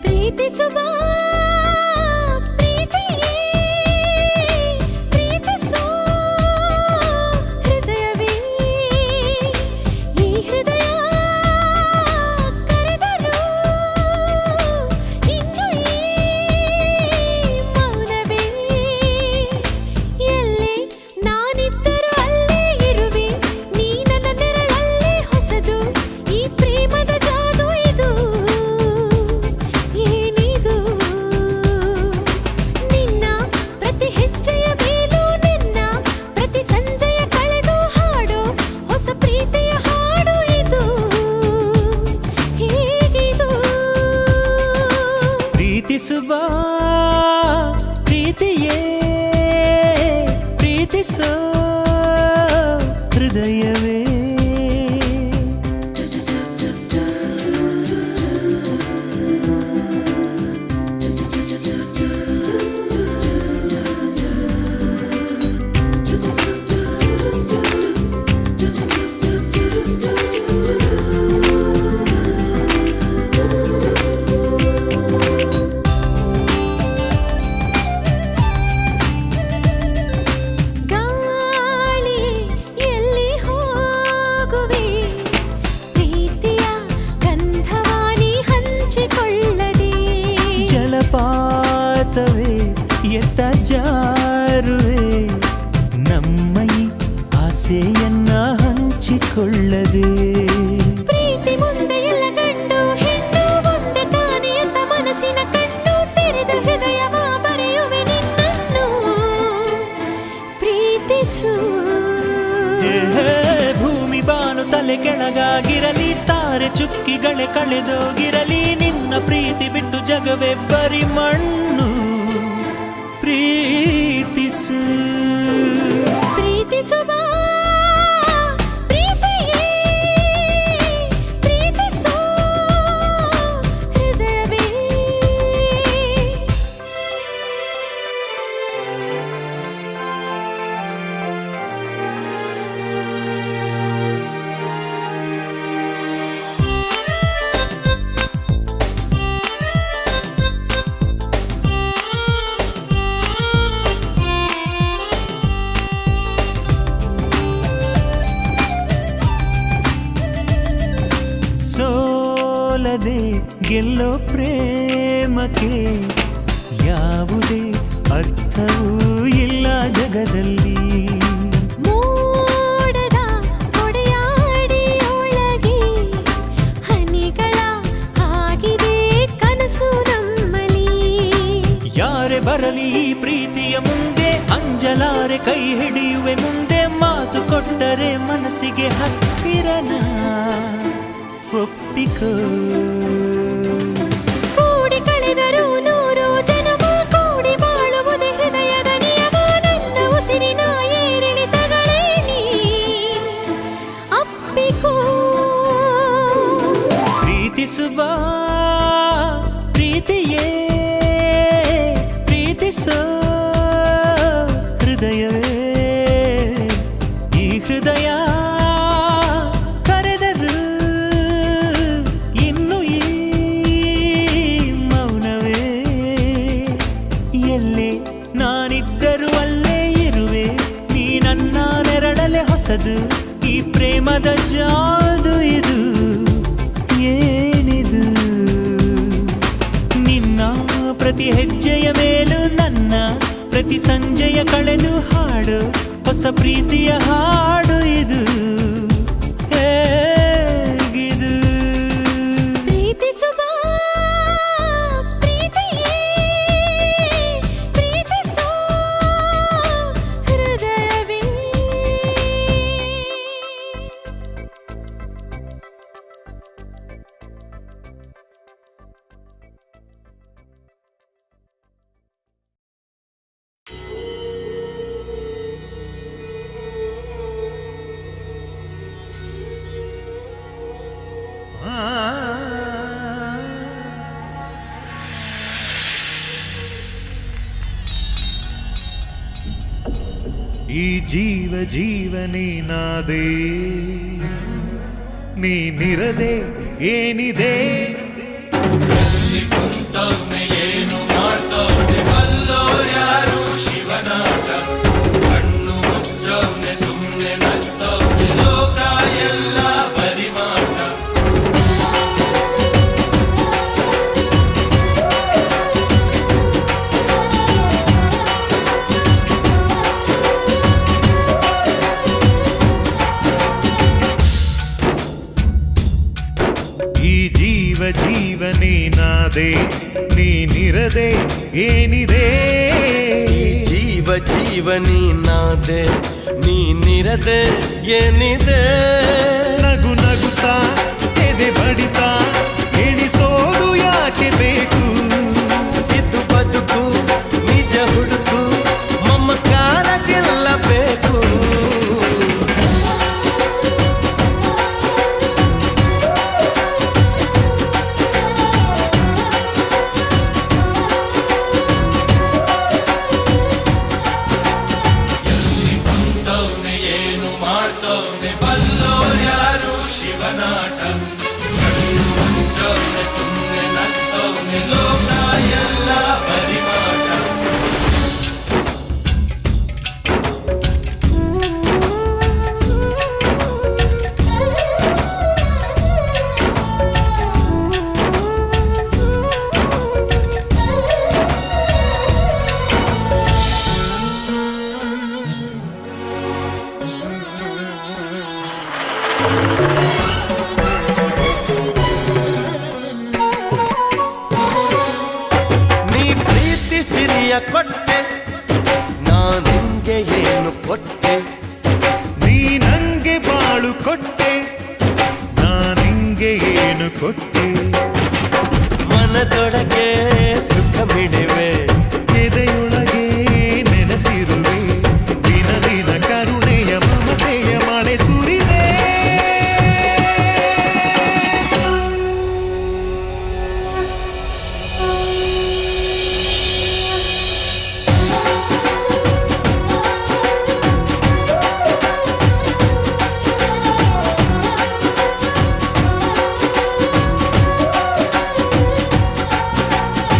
ಪ್ರೀತಿಸುವ ಪ್ರೀತಿಯೇ ಪ್ರೀತಿಸೋ ಹೃದಯವೇ. ಈ ಹೃದಯ ಕರೆದರೂ ಇನ್ನು ಈ ಮೌನವೇ. ಎಲ್ಲೇ ನಾನಿದ್ದರೂ ಅಲ್ಲೇ ಇರುವೆ, ನೀ ನನ್ನ ನೆರಳಲ್ಲೇ ಹೊಸದು ಈ ಪ್ರೇಮದ ಜಾದು ಇದು. ಏನಿದು ನಿನ್ನ ಪ್ರತಿ ಹೆಜ್ಜೆಯ ಮೇಲೂ ನಿನ್ನ ಪ್ರತಿ ಸಂಜೆಯ ಕಳೆದು ಹಾಡೋ ಹೊಸ ಪ್ರೀತಿಯ ಹಾಡು ಇದು. ಹೇಗಿದು ಪ್ರೀತಿಸುವ ಪ್ರೀತಿಯೇ ಪ್ರೀತಿಸೋ ಹೃದಯವೇ. ಗಾಳಿ ಎಲ್ಲಿ ಹೋಗುವೆ, ಪ್ರೀತಿಯ ಗಂಧವಾನಿ ಹಂಚಿಕೊಳ್ಳದೆ. ಜಲಪಾತವೇ ಎತ್ತ ಜಾರುವೆ ನಮ್ಮೈ ಆಸೆಯನ್ನ ಹಂಚಿಕೊಳ್ಳದೆ. ಪ್ರೀತಿ ಮುಂದೆ ಎಲ್ಲ ಗಂಡು ಹೆಣ್ಣು ಮುಂದೆ ತಾನೇ ಅಂತ ಮನಸ್ಸಿನ ಕಣ್ಣು ತೆರೆದ ಹೃದಯವ ಬರೆಯುವೆ ನಿನ್ನನ್ನು. ಪ್ರೀತಿಸು ಭೂಮಿ ಬಾನು ತಲೆ ಕೆಳಗಾಗಿರಲಿ, ತಾರೆ ಚುಕ್ಕಿಗಳೇ ಕಳೆದೋಗಿರಲಿ, ನಿನ್ನ ಪ್ರೀತಿ ಬಿಟ್ಟು ಜಗವೇ ಬರಿ ಮಣ್ಣು. ಪ್ರೀತಿಸು ಪ್ರೀತಿಸುವ ಗೆಲ್ಲೋ ಪ್ರೇಮಕ್ಕೆ ಯಾವುದೇ ಅರ್ಥವೂ ಇಲ್ಲ ಜಗದಲ್ಲಿ. ಮೋಡದ ಹೊಡೆಯಾಡಿ ಒಳಗೆ ಹನಿಗಳ ಆಗಿದೆ ಕನಸು ನಮ್ಮಲಿ. ಯಾರೇ ಬರಲಿ ಈ ಪ್ರೀತಿಯ ಮುಂದೆ ಅಂಜಲಾರೆ ಕೈ ಹಿಡಿಯುವೆ ಮುಂದೆ. ಮಾತು ಕೊಟ್ಟರೆ ಮನಸ್ಸಿಗೆ ಹತ್ತಿರನ ಒಪ್ಪಿಕೋ. ಕೂಡಿ ಕಳೆದರು ನೂರು ಜನ್ಮ ಕೂಡಿ ಬಾಳುವುದೇ ಹೃದಯದ ನಿಯಮ. ನನ್ನ ಉಸಿರಿನ ಏರಿಳಿತಗಳೇ ನೀ ಅಪ್ಪಿಕೋ. ಪ್ರೀತಿಸುವ ಪ್ರೀತಿಯೇ ಪ್ರೀತಿಸೋ ಹೃದಯವೇ. ಈ ಹೃದಯ ಕರೆದರು ಇನ್ನು ಈ ಮೌನವೇ. ಎಲ್ಲೇ ನಾನಿದ್ದರೂ ಅಲ್ಲೇ ಇರುವೆ ನೀ ನನ್ನ ನೆರಳಲೆ. ಹೊಸದು ಈ ಪ್ರೇಮದ ಜಾದು ಇದು ಏನಿದು. ನಿನ್ನ ಪ್ರತಿ ಹೆಜ್ಜೆಯ ಮೇಲೂ ನನ್ನ ಪ್ರತಿ ಸಂಜೆಯ ಕಳೆದು ಹಾಡು ಹೊಸ ಪ್ರೀತಿಯ ಹಾಡು ಇದು ಹೇಗಿದು. ಪ್ರೀತಿಸುವ ಪ್ರೀತಿಯೇ ಪ್ರೀತಿಸೋ ಹೃದಯವೇ. ಈ ಜೀವ ಜೀವನೇನಾದೆ ನೀನಿರದೆ ಏನಿದೆ. ಏನು ಮಾಡ್ತವ್ನೆ ಬಲ್ಲೋ ಯಾರು ಶಿವನಾಟ. ಕಣ್ಣು ಮುಚ್ಚವ್ನೆ ಸುಮ್ಮನೆ ನಗ್ತವ್ನೆ ಲೋಕ ಎಲ್ಲ ಬರಿಮಾಟ. ಈ ಜೀವ ಜೀವನೇನಾದೆ ನೀನಿರದೆ ಏನಿದೆ. ಈ ಜೀವ ಜೀವನೀನಾದೆ ನೀನಿರದೆ ಏನಿದೆ. ನಗು ನಗುತ್ತಾ ಎದೆ ಬಡಿತಾ ಎಣಿಸೋದು ಯಾಕೆ ಬೇಕು. ಇದು ಬದುಕು ನಿಜ ಹುಡುಕು ಮಮಕಾರ ಗೆಲ್ಲಬೇಕು. ಏನು ಮಾಡ್ತವ್ನೆ ಬಲ್ಲೋ ಯಾರು ಶಿವನಾಟ. ಕಣ್ಣು ಮುಚ್ಚವ್ನೆ ಸುಮ್ಮನೆ ನಗ್ತವ್ನೆ ಲೋಕ ಎಲ್ಲ ಬರಿಮಾಟ. ನೀ ಪ್ರೀತಿ ಸಿರಿಯ ಕೊಟ್ಟೆ ನಾ ನಿಂಗೆ ಏನು ಕೊಟ್ಟೆ. ನೀ ನಂಗೆ ಬಾಳು ಕೊಟ್ಟೆ ನಾ ನಿಂಗೆ ಏನು ಕೊಟ್ಟೆ. ಮನದೊಳಗೆ ಸುಖ ಮಿಡಿವೆ ಎದೆಯೊಳಗೆ ನೆನೆಸಿರುವೆ ದಿನ ದಿನ ಕರುಣೆಯ ಮಮತೆಯ ಮಳೆ ಸುರಿದೆ.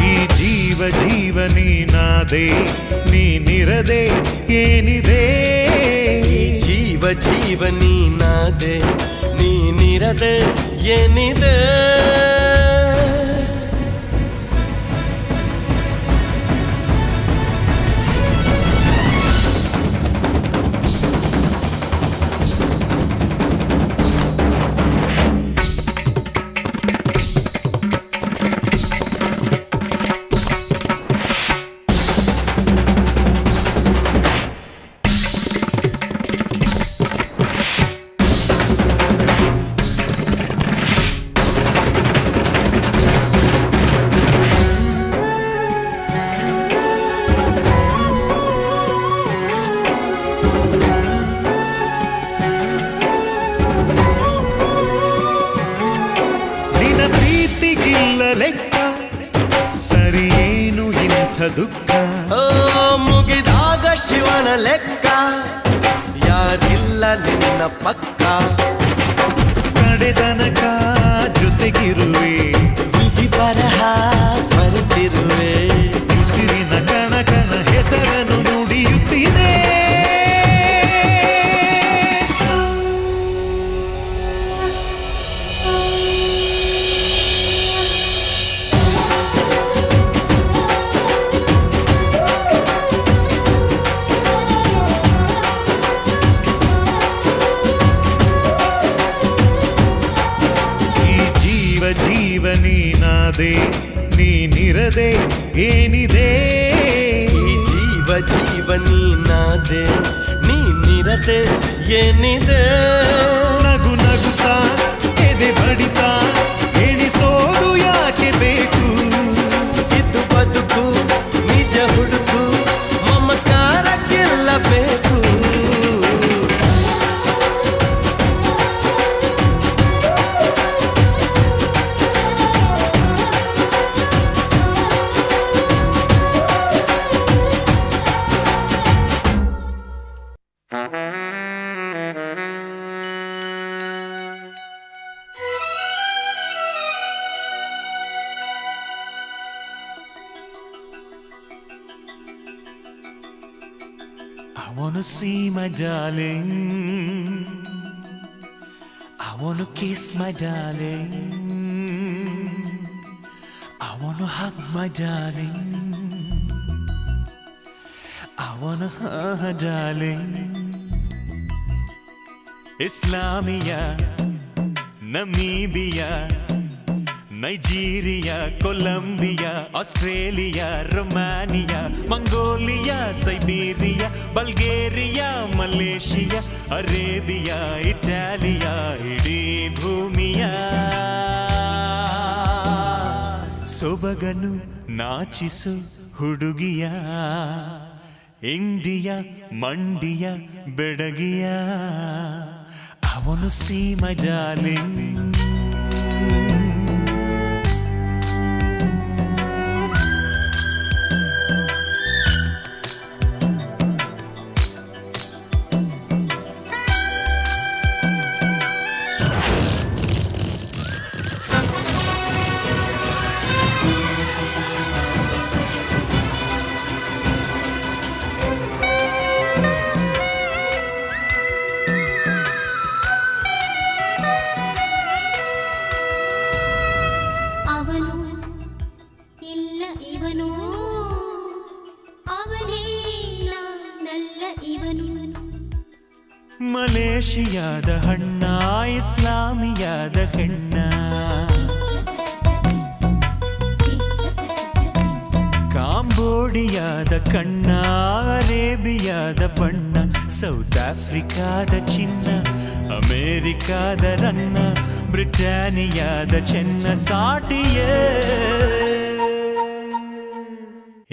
ಈ ಜೀವ ಜೀವನೇನಾದೆ ನೀನಿರದೆ ಏನಿದೆ. ಈ ಜೀವ ಜೀವನೀನಾದೆ ನೀನಿರದೆ ಏನಿದೆ. ಮೂಲ ಲೆಕ್ಕ ಸರಿಯೇನು ಇಂಥ ದುಃಖ ಓ ಮುಗಿದಾಗ ಶಿವನ ಲೆಕ್ಕ ಯಾರಿಲ್ಲ ನಿನ್ನ ಪಕ್ಕ ಕಡೆ ತನಕ ಜೊತೆಗಿರುವೆ ವಿಧಿ ಬರಹ ಬರೆದಿರುವೆ ಉಸಿರಿನ ಕಣ ಕಣ ಹೆಸರನ್ನು ನುಡಿಯುತ್ತಿದೆ ಜೀವ ನೀನಾದೆ ನೀನಿರದೆ ಏನಿದೆ ಈ ಜೀವ ನೀನಾದೆ ನೀನಿರದೆ ಏನಿದೆ ನಗು ನಗುತ್ತಾ ಎದೆ ಬಡಿತಾ ಎಣಿಸೋದು ಯಾಕೆ ಬೇಕು ಇದು ಬದುಕು ನಿಜ ಹುಡುಕು ಮಮಕಾರ ಗೆಲ್ಲಬೇಕು I wanna see my darling. I wanna kiss my darling. I wanna hug my darling. I wanna hug her darling. Islamia, Namibia, Nigeria, Colombia, Australia, Romania, Mongolia, Siberia, Bulgaria, Malaysia, Arabia, Italia, ಇಡೀ ಭೂಮಿಯ ಸೊಬಗನು ನಾಚಿಸು ಹುಡುಗಿಯ ಇಂಡಿಯಾ ಮಂಡಿಯ ಬೆಡಗಿಯ ಅವನು ಸೀಮ ಜಾಲಿಂಗ್ ಮಲೇಷಿಯಾದ ಹಣ್ಣ ಇಸ್ಲಾಮಿಯಾದ ಹೆಣ್ಣ ಕಾಂಬೋಡಿಯಾದ ಕಣ್ಣ ಅರೇಬಿಯಾದ ಬಣ್ಣ ಸೌತ್ ಆಫ್ರಿಕಾದ ಚಿನ್ನ ಅಮೇರಿಕಾದ ರನ್ನ ಬ್ರಿಟಾನಿಯಾದ ಚೆನ್ನ ಸಾಟಿಯೇ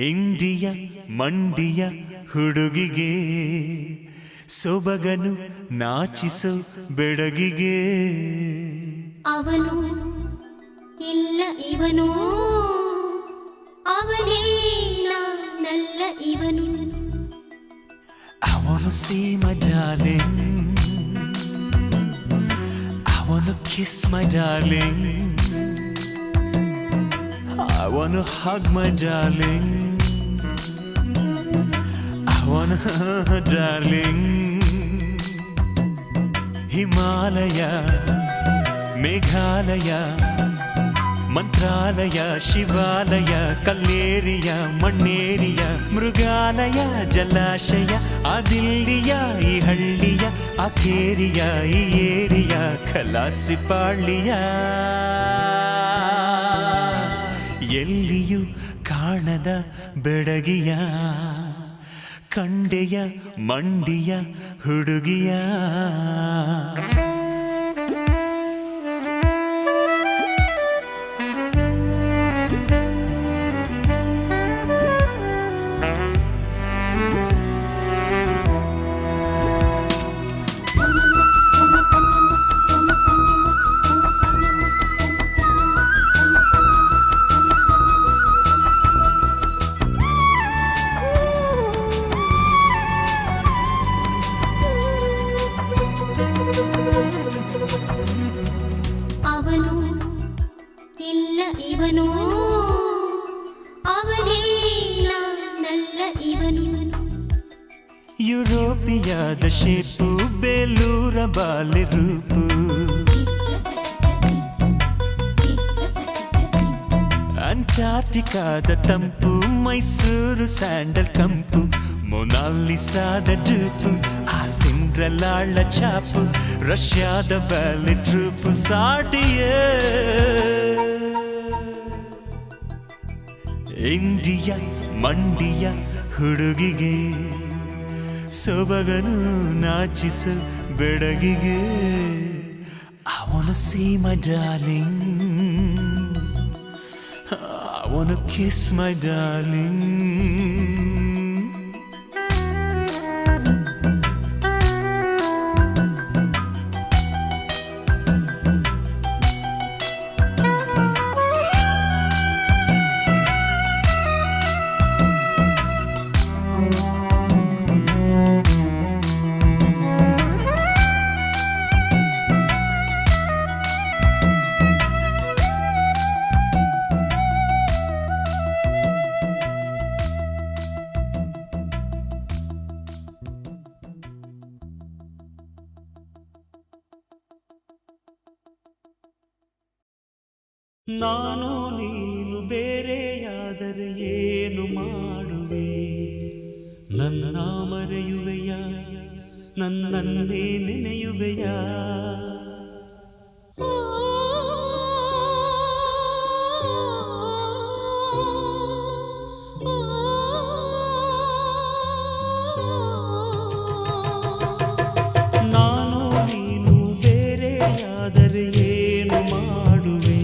ಇಂಡಿಯಾ ಮಂಡಿಯ ಹುಡುಗಿಗೆ ಸೊಬಗನು ನಾಚಿಸೋ ಬೆಡಗಿಗೆ ಅವನು ಇಲ್ಲ ಇವನು ಅವನೇ ನಲ್ಲ ಇವನು ಅವನು ಸೀಮ ಡಾರ್ಲಿಂಗ್ ಅವನು kiss my darling I wanna hug my darling I wanna darling Himalaya Meghalaya ಮಂತ್ರಾಲಯ ಶಿವಾಲಯ ಕಲ್ಲೇರಿಯ ಮಣ್ಣೇರಿಯ ಮೃಗಾಲಯ ಜಲಾಶಯ ಆ ದಿಲ್ಲಿಯ ಈ ಹಳ್ಳಿಯ ಆ ಕೇರಿಯ ಈ ಏರಿಯ ಖಲಾಸಿಪಾಳ್ಳಿಯ ಎಲ್ಲಿಯೂ ಕಾಣದ ಬೆಡಗಿಯ ಕಂಡೆಯ ಮಂಡಿಯ ಹುಡುಗಿಯ ಇವನು ಅವನೇ ನಲ್ಲ ಇವನು ಯುರೋಪಿಯಾದ ಶೇಪು ಬೇಲೂರ ಬಾಲೆ ರೂಪು ಅಂಟಾರ್ಟಿಕಾದ ತಂಪು ಮೈಸೂರು ಸ್ಯಾಂಡಲ್ ಕಂಪು ಮೊನಾಲಿಸಾದ ಡ್ರೂಪು ಆ ಸಿಂಡ್ರಲಾಳ ಚಾಪು ರಷ್ಯಾದ ಬ್ಯಾಲೆ ಟ್ರೂಪು ಸಾಟಿಯ ಇಂಡಿಯಾ ಮಂಡಿಯ ಹುಡುಗಿಗೆ ಸೊಬಗನು ನಾಚಿಸ ಬೆಡಗಿಗೆ I wanna see my darling I wanna kiss my darling ನಾನು ನೀನು ಬೇರೆಯಾದರೆ ಏನು ಮಾಡುವೆ ನನ್ನ ಮರೆಯುವೆಯ ನನ್ನನ್ನೇ ನೆನೆಯುವೆಯ ನಾನು ನೀನು ಬೇರೆಯಾದರೆ ಏನು ಮಾಡುವೆ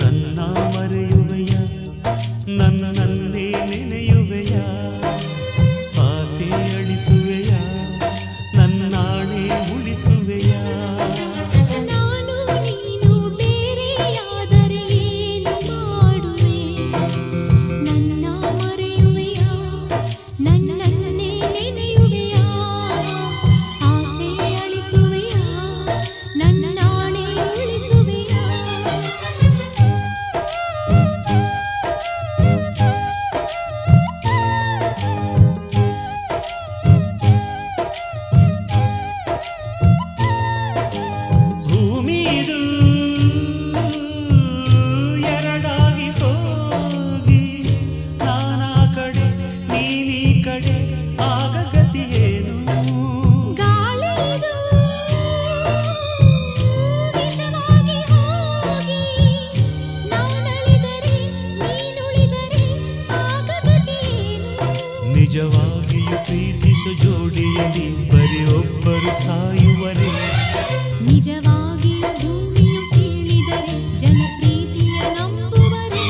ನನ್ನ ಮರೆಯುವೆಯ ನನ್ನನ್ನೇ ನೆನೆಯುವೆಯ ಆಸೆ ಅಳಿಸುವೆಯ ನನ್ನಾಣೆ ಉಳಿಸುವೆಯ ನಾನು ನೀನು ಬೇರೆಯಾದರೆ ಏನು ಮಾಡುವೆ ನನ್ನ ಮರೆಯುವೆಯ ನನ್ನನ್ನೇ ನೆನೆಯುವೆಯ ಆಸೆ ಅಳಿಸುವೆಯ ನನ್ನಾಣೆ ಉಳಿಸುವೆಯ ಭೂಮಿದು ಎರಡಾಗಿ ಹೋಗಿ ನಾನಾ ಕಡೆ ನೀನೀ ಕಡೆ ಆಗ ಗತಿಯೇನು ಗಾಳಿದು ವಿಷವಾಗಿ ಹೋಗಿ ನಾನಳಿದರೆ ನೀನುಳಿದರೆ ಆಗ ಗತಿಯೇನು ನಿಜವಾಗಿಯೂ ಪ್ರೀತಿಸು ಜೋಡಿಯಲ್ಲಿ ಬರೀ ಒಬ್ಬರು ಸಾಯುವರೆ ನಿಜವಾಗಿಯೂ ಭೂಮಿಯು ಸೀಳಿದರೆ ಜನಪ್ರೀತಿಯ ನಂಬುವರೆ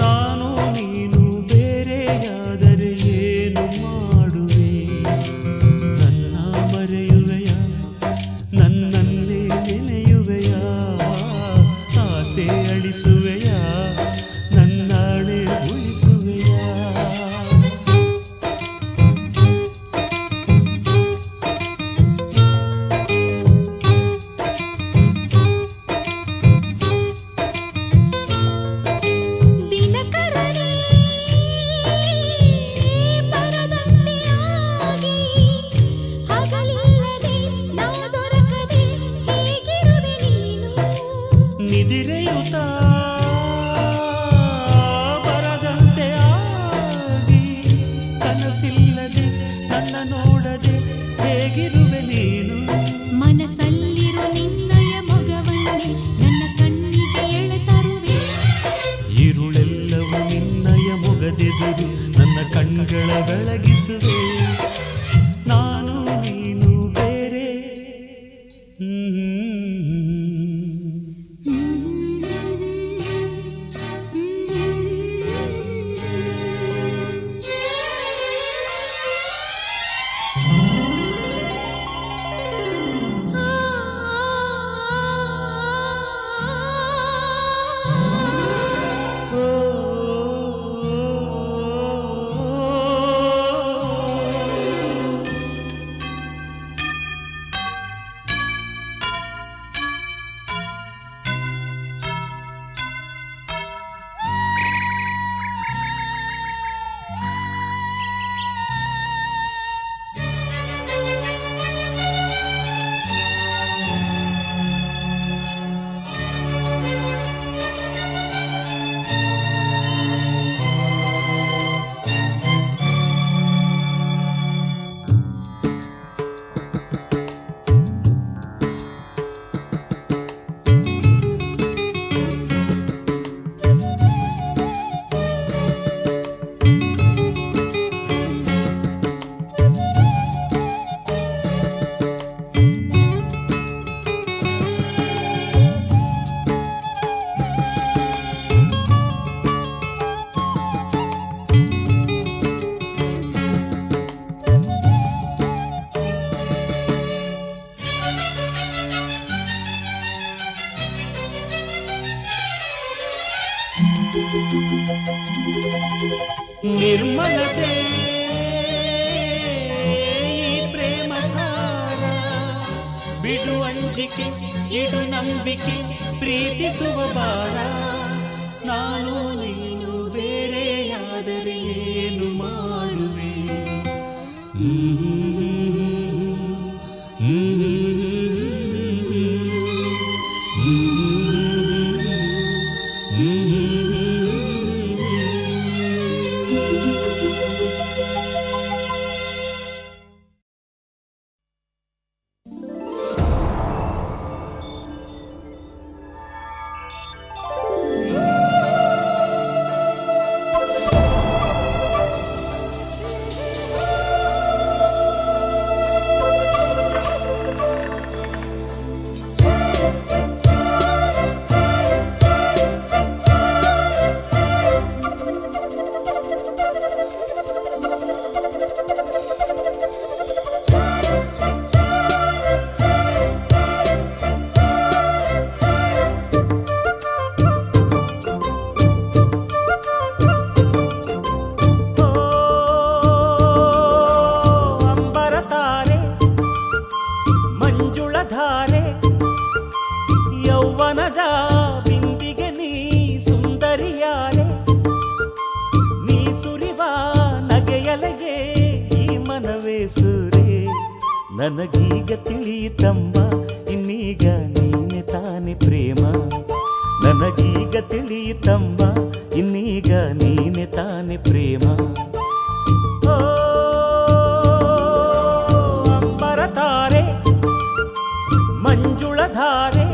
ನಾನು ನೀನು ಬೇರೆಯಾದರೆ ಏನು ಮಾಡುವೆ ನನ್ನ ಮರೆಯುವೆಯ ನನ್ನನ್ನೇ ನೆನೆಯುವೆಯ ಆಸೆ ಅಳಿಸುವೆಯ ನನ್ನಾಣೆ ಉಳಿಸುವೆಯ ದಿನಕರನೇ ಬರದಂತೆ ಆಗಿ ಹಗಲಿಲ್ಲದೆ ನಾ ದೊರಕದೆ ಹೇಗಿರುವೆ ನೀನು ನಿದಿರೆಯುತ್ತ ಬರದಂತೆ ಆಗಿ ಕನಸಿಲ್ಲದೆ ನನ್ನ ನೋಡದೆ ಹೇಗಿರುವೆ ನೀನು ಮನಸ್ಸಲ್ಲಿರೋ ನಿನ್ನಯ ಮೊಗವನ್ನೇ ನನ್ನ ಕಣ್ಣಿಗೆ ಎಳೆತರುವೆ ഇരുಳೆಲ್ಲವೂ ನಿನ್ನಯ ಮೊಗದೆದುರು ನನ್ನ ಕಣ್ಗಳ ಬೆಳಗಿಸುವೆ ನಾನು ನೀನು ಬೇರೆ ಹ್ಮ್ ನಿರ್ಮಲತೆ ಈ ಪ್ರೇಮ ಸಾರ, ಬಿಡು ಅಂಜಿಕೆ ಇಡು ನಂಬಿಕೆ ಪ್ರೀತಿಸುವ ಬಾರ. ನಾನು ನೀನು ಬೇರೆಯಾದರೆ ಏನು ಮಾಡುವೆ? ನನಗೀಗ ತಿಳಿಯಿತಮ್ಮ ಇನ್ನೀಗ ನೀನೆ ತಾನೆ ಪ್ರೇಮ. ನನಗೀಗ ತಿಳಿಯಿತಮ್ಮ ಇನ್ನೀಗ ನೀನೆ ತಾನೆ ಪ್ರೇಮ. ಓ ಅಂಬರ ತಾರೆ ಮಂಜುಳ ಧಾರೆ,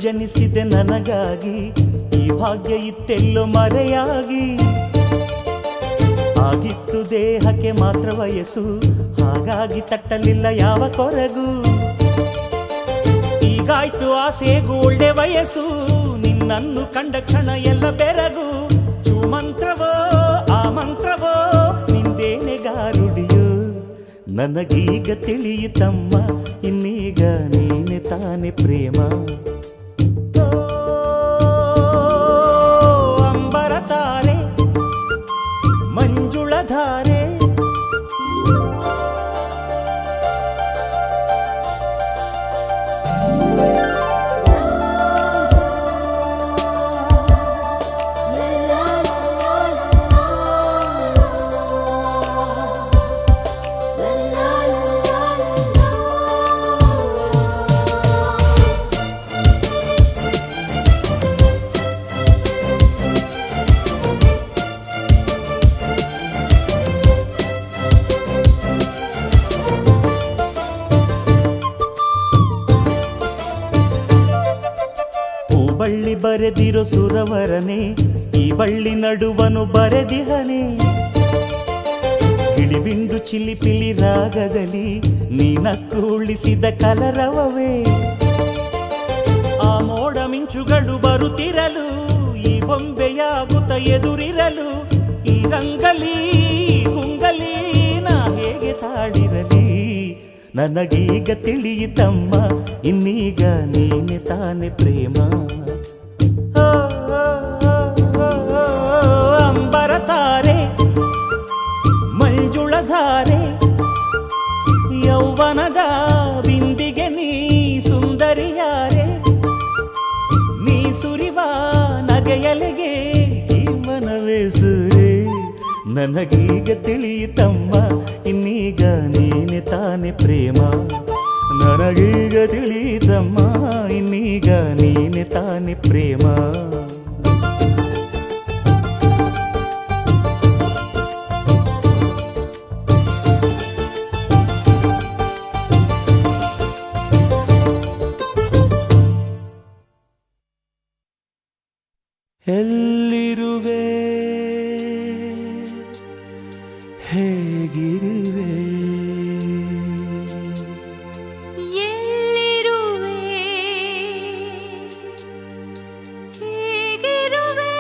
ಜನಿಸಿದೆ ನನಗಾಗಿ, ಈ ಭಾಗ್ಯ ಇತ್ತೆಲ್ಲೋ ಮರೆಯಾಗಿ. ಆಗಿತ್ತು ದೇಹಕ್ಕೆ ಮಾತ್ರ ವಯಸ್ಸು, ಹಾಗಾಗಿ ತಟ್ಟಲಿಲ್ಲ ಯಾವ ಕೊರಗು. ಈಗಾಯ್ತು ಆಸೆಗೂ ಒಳ್ಳೆ ವಯಸ್ಸು, ನಿನ್ನನ್ನು ಕಂಡ ಕ್ಷಣ ಎಲ್ಲ ಬೆರಗು. ಮಂತ್ರವೋ ಆ ಮಂತ್ರವೋ ನಿಂದೇನೆ ಗಾರುಡಿಯೋ. ನನಗೀಗ ತಿಳಿಯಿತಮ್ಮ ಇನ್ನೀಗ ನೀನೆ ತಾನೆ ಪ್ರೇಮ. ಧಾರೆ ಬಳ್ಳಿ ಬರೆದಿರೋ ಸುರವರನೆ, ಈ ಬಳ್ಳಿ ನಡುವನು ಬರೆದಿಹನೆ. ಗಿಳಿಬಿಂಡು ಚಿಲಿಪಿಲಿ ರಾಗದಲ್ಲಿ ನೀನಕ್ಕು ಉಳಿಸಿದ ಕಲರವವೇ. ಆ ಮೋಡ ಮಿಂಚುಗಳು ಬರುತ್ತಿರಲು, ಈ ಬೊಂಬೆಯಾಗುತ್ತ ಎದುರಿರಲು. ಈ ರಂಗಲಿ ಗುಂಗಲಿ ನಾ ಹೇಗೆ ತಾಡಿರಲಿ. ನನಗೀಗ ತಿಳಿಯಿತಮ್ಮ ಇನ್ನೀಗ ನೀನೆ ತಾನೆ ಪ್ರೇಮ. ಅಂಬರ ತಾರೆ ಮಂಜುಳ ಧಾರೆ, ಯೌವನದ ಬಿಂದಿಗೆ ನೀ ಸುಂದರಿಯಾರೆ. ನೀ ಸುರಿವ ನಗೆಯಲೆಗೆ ಈ ಮನವೇ ಸುರೆ. ನನಗೀಗ ತಿಳಿಯಿತಮ್ಮ ಇನ್ನೀಗ ನೀನೆ ತಾನೆ ಪ್ರೇಮ. ನನಗೀಗ ತಿಳಿಯಿತಮ್ಮ ಇನ್ನೀಗ ನೀನೆ ತಾನೆ ಪ್ರೇಮ. ಹೇಗಿರುವೆ ಎಲ್ಲಿರುವೆ ಹೇಗಿರುವೆ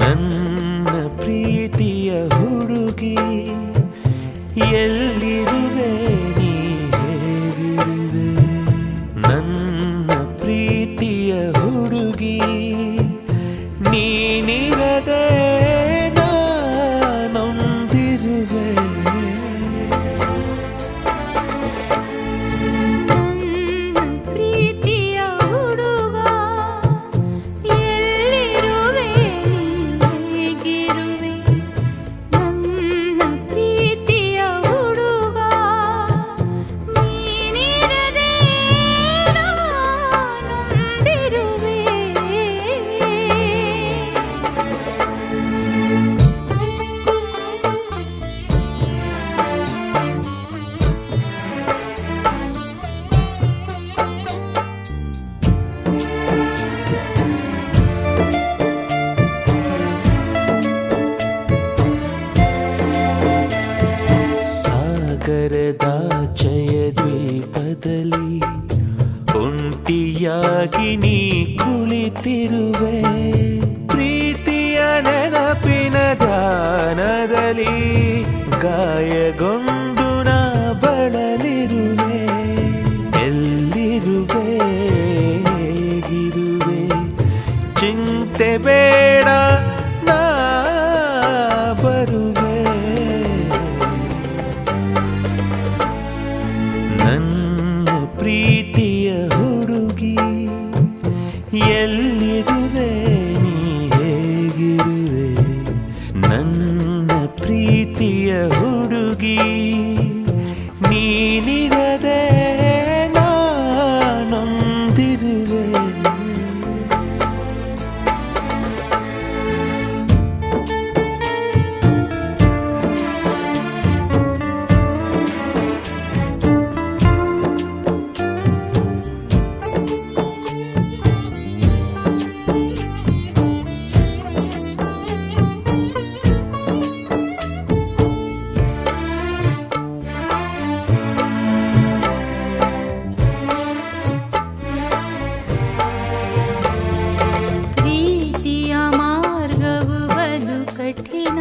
ನನ್ನ ಪ್ರೀತಿಯ ಹುಡುಗಿ ಎಲ್ಲಿರುವೆ ನೀ ಹೇಗಿರುವೆ ನನ್ನ ಪ್ರೀತಿಯ ಹುಡುಗಿ ನೀನಿರದೆ ನಾನೊಂದಿರುವೆ ನನ್ನ ಪ್ರೀತಿಯ ಹುಡುಗ ಎಲ್ಲಿರುವೆ ಹೇಗಿರುವೆ ನನ್ನ ಪ್ರೀತಿಯ ಹುಡುಗ ನೀನಿರದೆ ನಾನೊಂದಿರುವೆ ಸಾಗರದಾಚೆಯ ದ್ವೀಪದಲ್ಲಿ ಒಂಟಿಯಾಗಿ ನೀ ಕುಳಿತಿರುವೆ ಪ್ರೀತಿಯ ನೆನಪಿನ ಧ್ಯಾನದಲ್ಲಿ ಗಾಯಗೊಂಡು ನಾ ಬಳಲಿರುವೆ ಎಲ್ಲಿರುವೆ ಹೇಗಿರುವೆ ಚಿಂತೆ ಬೇಡ ನಾ ಬರುವೆ ನನ್ನ ಪ್ರೀತಿಯ ಹುಡುಗಿ ಎಲ್ಲಿರುವೆ ನೀ ಹೇಗಿರುವೆ ನನ್ನ ಪ್ರೀತಿಯ ಹುಡುಗಿ ನೀನಿರದೆ ನಾನೊಂದಿರುವೆ ಪ್ರೀತಿಯ ಮಾರ್ಗವು ಬಲು ಕಠಿಣ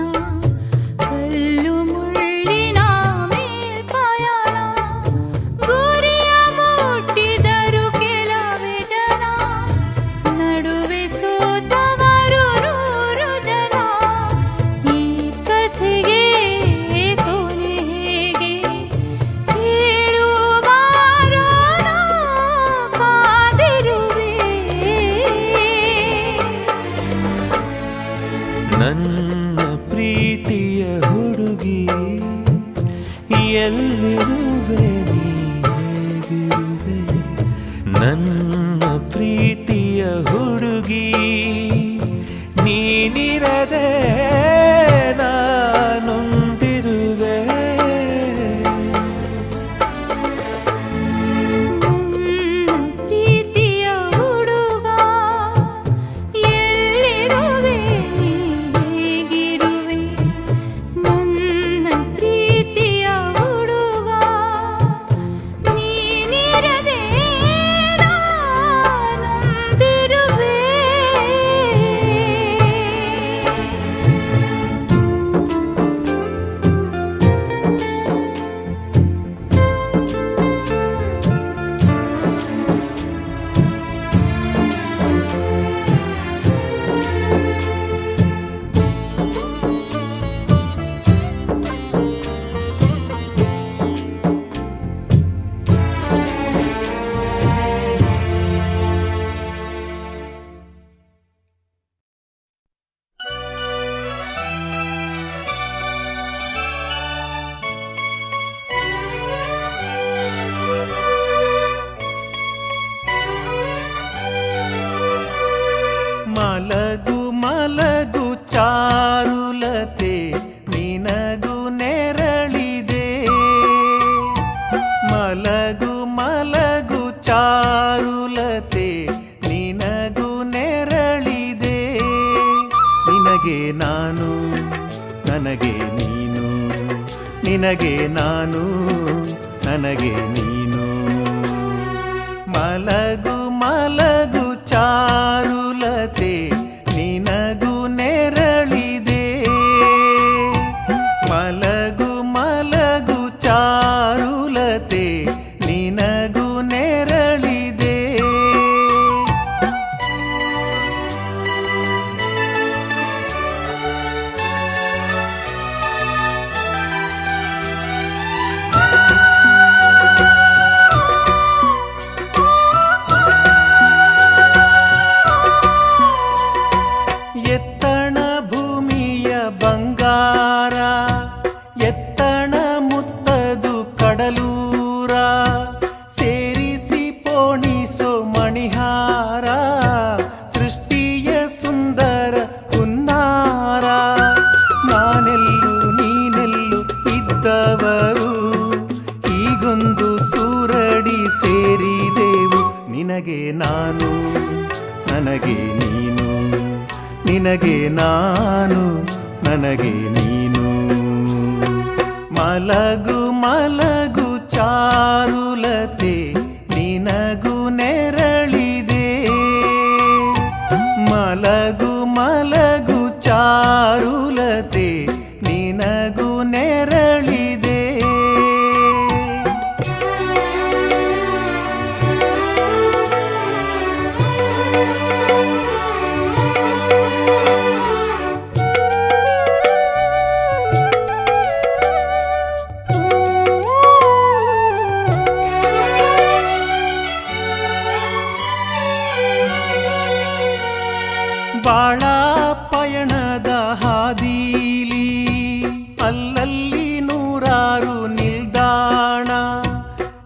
ಕಲ್ಲು ಮುಳ್ಳಿನ ಮೇಲ್ಪಯಣ ಗುರಿಯ ಮುಟ್ಟಿದರು ಕೆಲವೇ ಜನ ನಡುವೆ ಸೋತವರು ನೂರು ಜನ ಈ ಕಥೆಗೆ ಕೊನೆ ಹೇಗೆ ಹೇಳುವಾರೋ ನಾ ಕಾದಿರುವೆ ನನ್ನ ಪ್ರೀತಿಯ ಹುಡುಗಿ ಎಲ್ಲಿರುವೆ ನೀ ಹೇಗಿರುವೆ ನನ್ನ ಪ್ರೀತಿಯ ಹುಡುಗಿ ನೀನಿರದೆ ನಾನೊಂದಿರುವೆ ನನ್ನ ಪ್ರೀತಿಯ ಹುಡುಗ ಎಲ್ಲಿರುವೆ ನೀ ಹೇಗಿರುವೆ ನನ್ನ ಪ್ರೀತಿಯ ಹುಡುಗ ನೀನಿರದೆ ನಾನೊಂದಿರುವೆ ಚಾರುಲತೆ ನಿನಗೂ ನೆರಳಿದೆ ಮಲಗು ಮಲಗು ಚಾರುಲತೆ ನಿನಗೂ ನೆರಳಿದೆ ನಿನಗೆ ನಾನು ನನಗೆ ನೀನು ನಿನಗೆ ನಾನು ನನಗೆ ನೀನು ಮಲಗು ಮಲಗು ಚಾರುಲತೆ ನಿನಗೂ ನೆರಳಿದೆ ಮಲಗು ಮಲಗು ಚಾರುಲತೆ ನಿನಗೂ ನೆರಳಿದೆ ಎತ್ತಣ ಭೂಮಿಯ ಬಂಗಾರ ಎತ್ತಣ ಮುತ್ತದು ಕಡಲೂರ ಸೇರಿಸಿ ಪೋಣಿಸೋ ಮಣಿಹಾರ ಸೃಷ್ಟಿಯ ಸುಂದರ ಹುನ್ನಾರ ನಾನೆಲ್ಲೂ ನೀನೆಲ್ಲೂ ಇದ್ದವರು ಹೀಗೊಂದು ಸೂರಡಿ ಸೇರಿದೆವು ನಿನಗೆ ನಾನು ನನಗೆ ನೀನು ನಿನಗೆ ನಾನು ನನಗೆ ನೀನು ಮಲಗು ಮಲಗು ಚಾರುಲತೆ ನಿನಗೂ ನೆರಳಿದೆ ಮಲಗು ಮಲಗು ಚಾರುಲತೆ ನಿನಗೂ ನೆರಳಿದೆ ಬಾಳ ಪಯಣದ ಹಾದೀಲಿ ಅಲ್ಲಲ್ಲಿ ನೂರಾರು ನಿಲ್ದಾಣ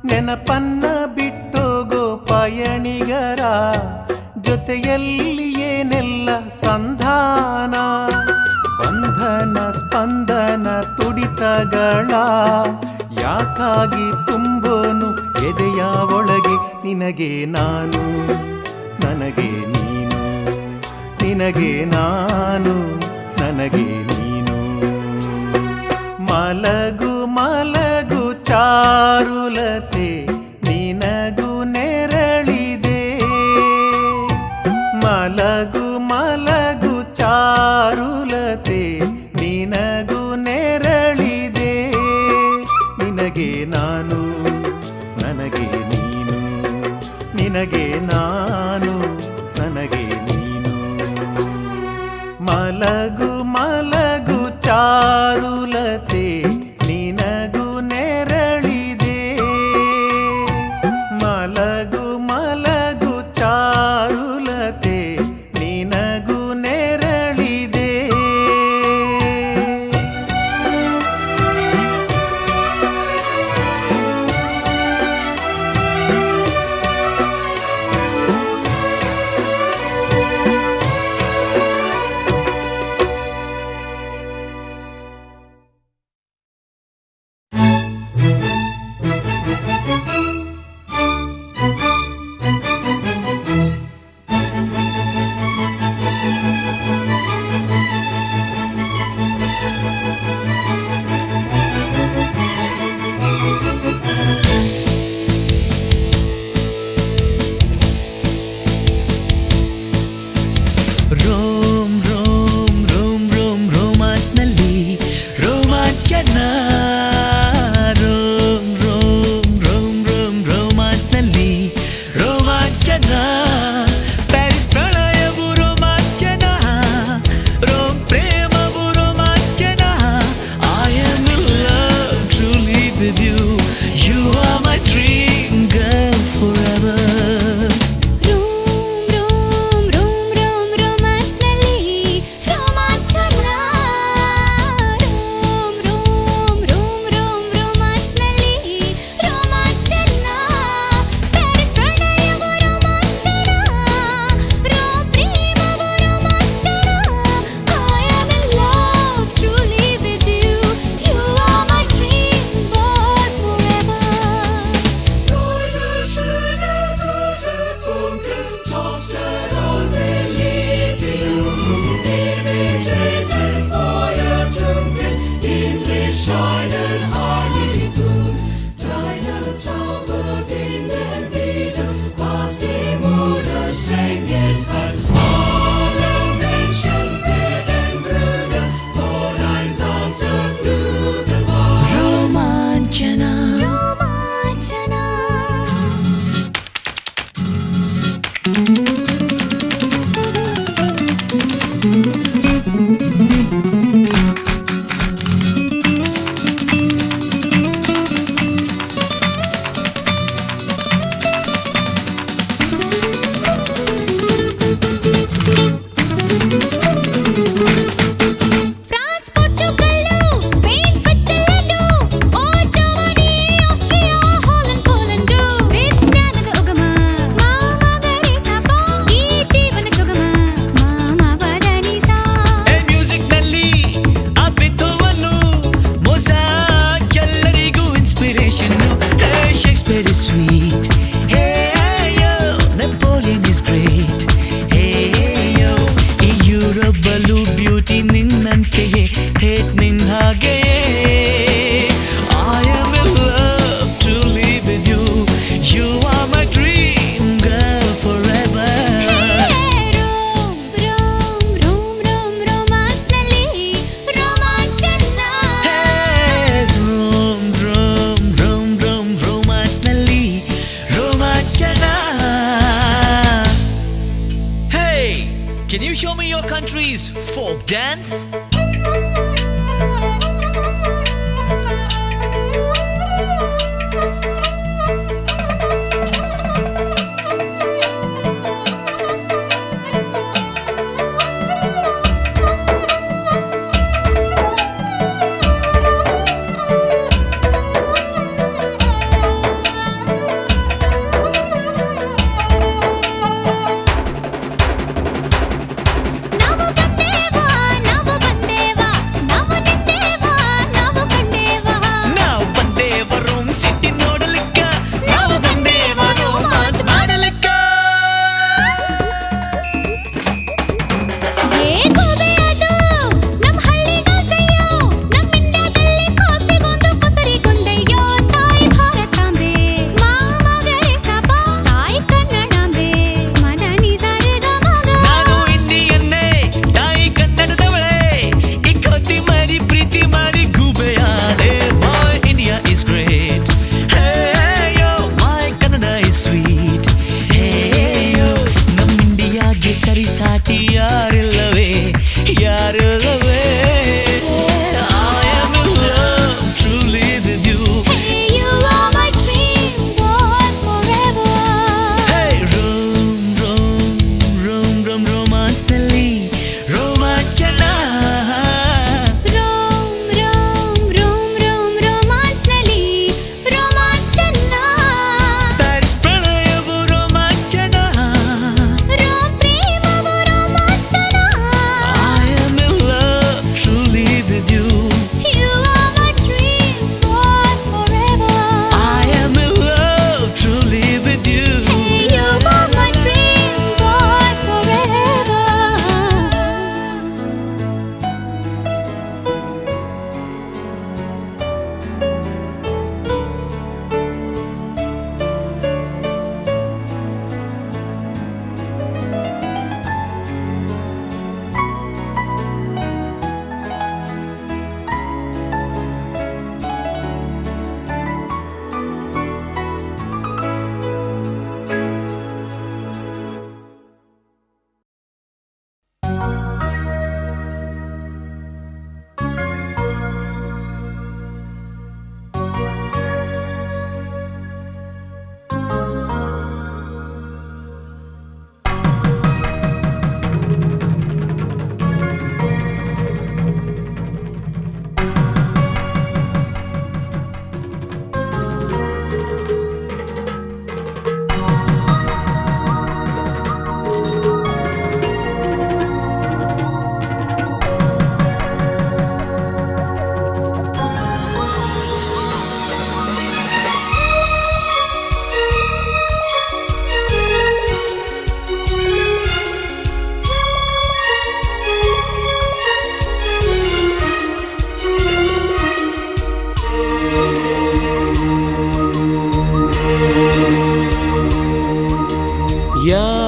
ನೆನಪನ್ನ ಬಿಟ್ಟೋಗೋ ಪಯಣಿಗರ ಜೊತೆಯಲ್ಲಿ ಏನೆಲ್ಲ ಸಂಧಾನ ಬಂಧನ ಸ್ಪಂದನ ತುಡಿತಗಳ ಯಾಕಾಗಿ ತುಂಬೋನು ಎದೆಯ ಒಳಗೆ ನಿನಗೆ ನಾನು ನನಗೆ ನೀನು ನಿನಗೆ ನಾನು ನನಗೆ ನೀನು ಮಲಗು ಮಲಗು ಚಾರುಲತೆ ನಿನಗೂ ನೆರಳಿದೆ ಮಲಗು ಮಲಗು ಚಾರುಲತೆ ನಿನಗೂ ನೆರಳಿದೆ ನಿನಗೆ ನಾನು ನನಗೆ ನೀನು ನಿನಗೆ ನಾನು ನನಗೆ ನೀನು ಮಲಗು ಮಲಗು ಚಾರುಲತೆ ನಿನಗೂ ನೆರಳಿದೆ ಮಲಗು ಮಲಗು ಚಾರುಲತೆ ನಿನಗೂ ನೆರಳಿದೆ ಡ್ಯಾನ್ಸ್.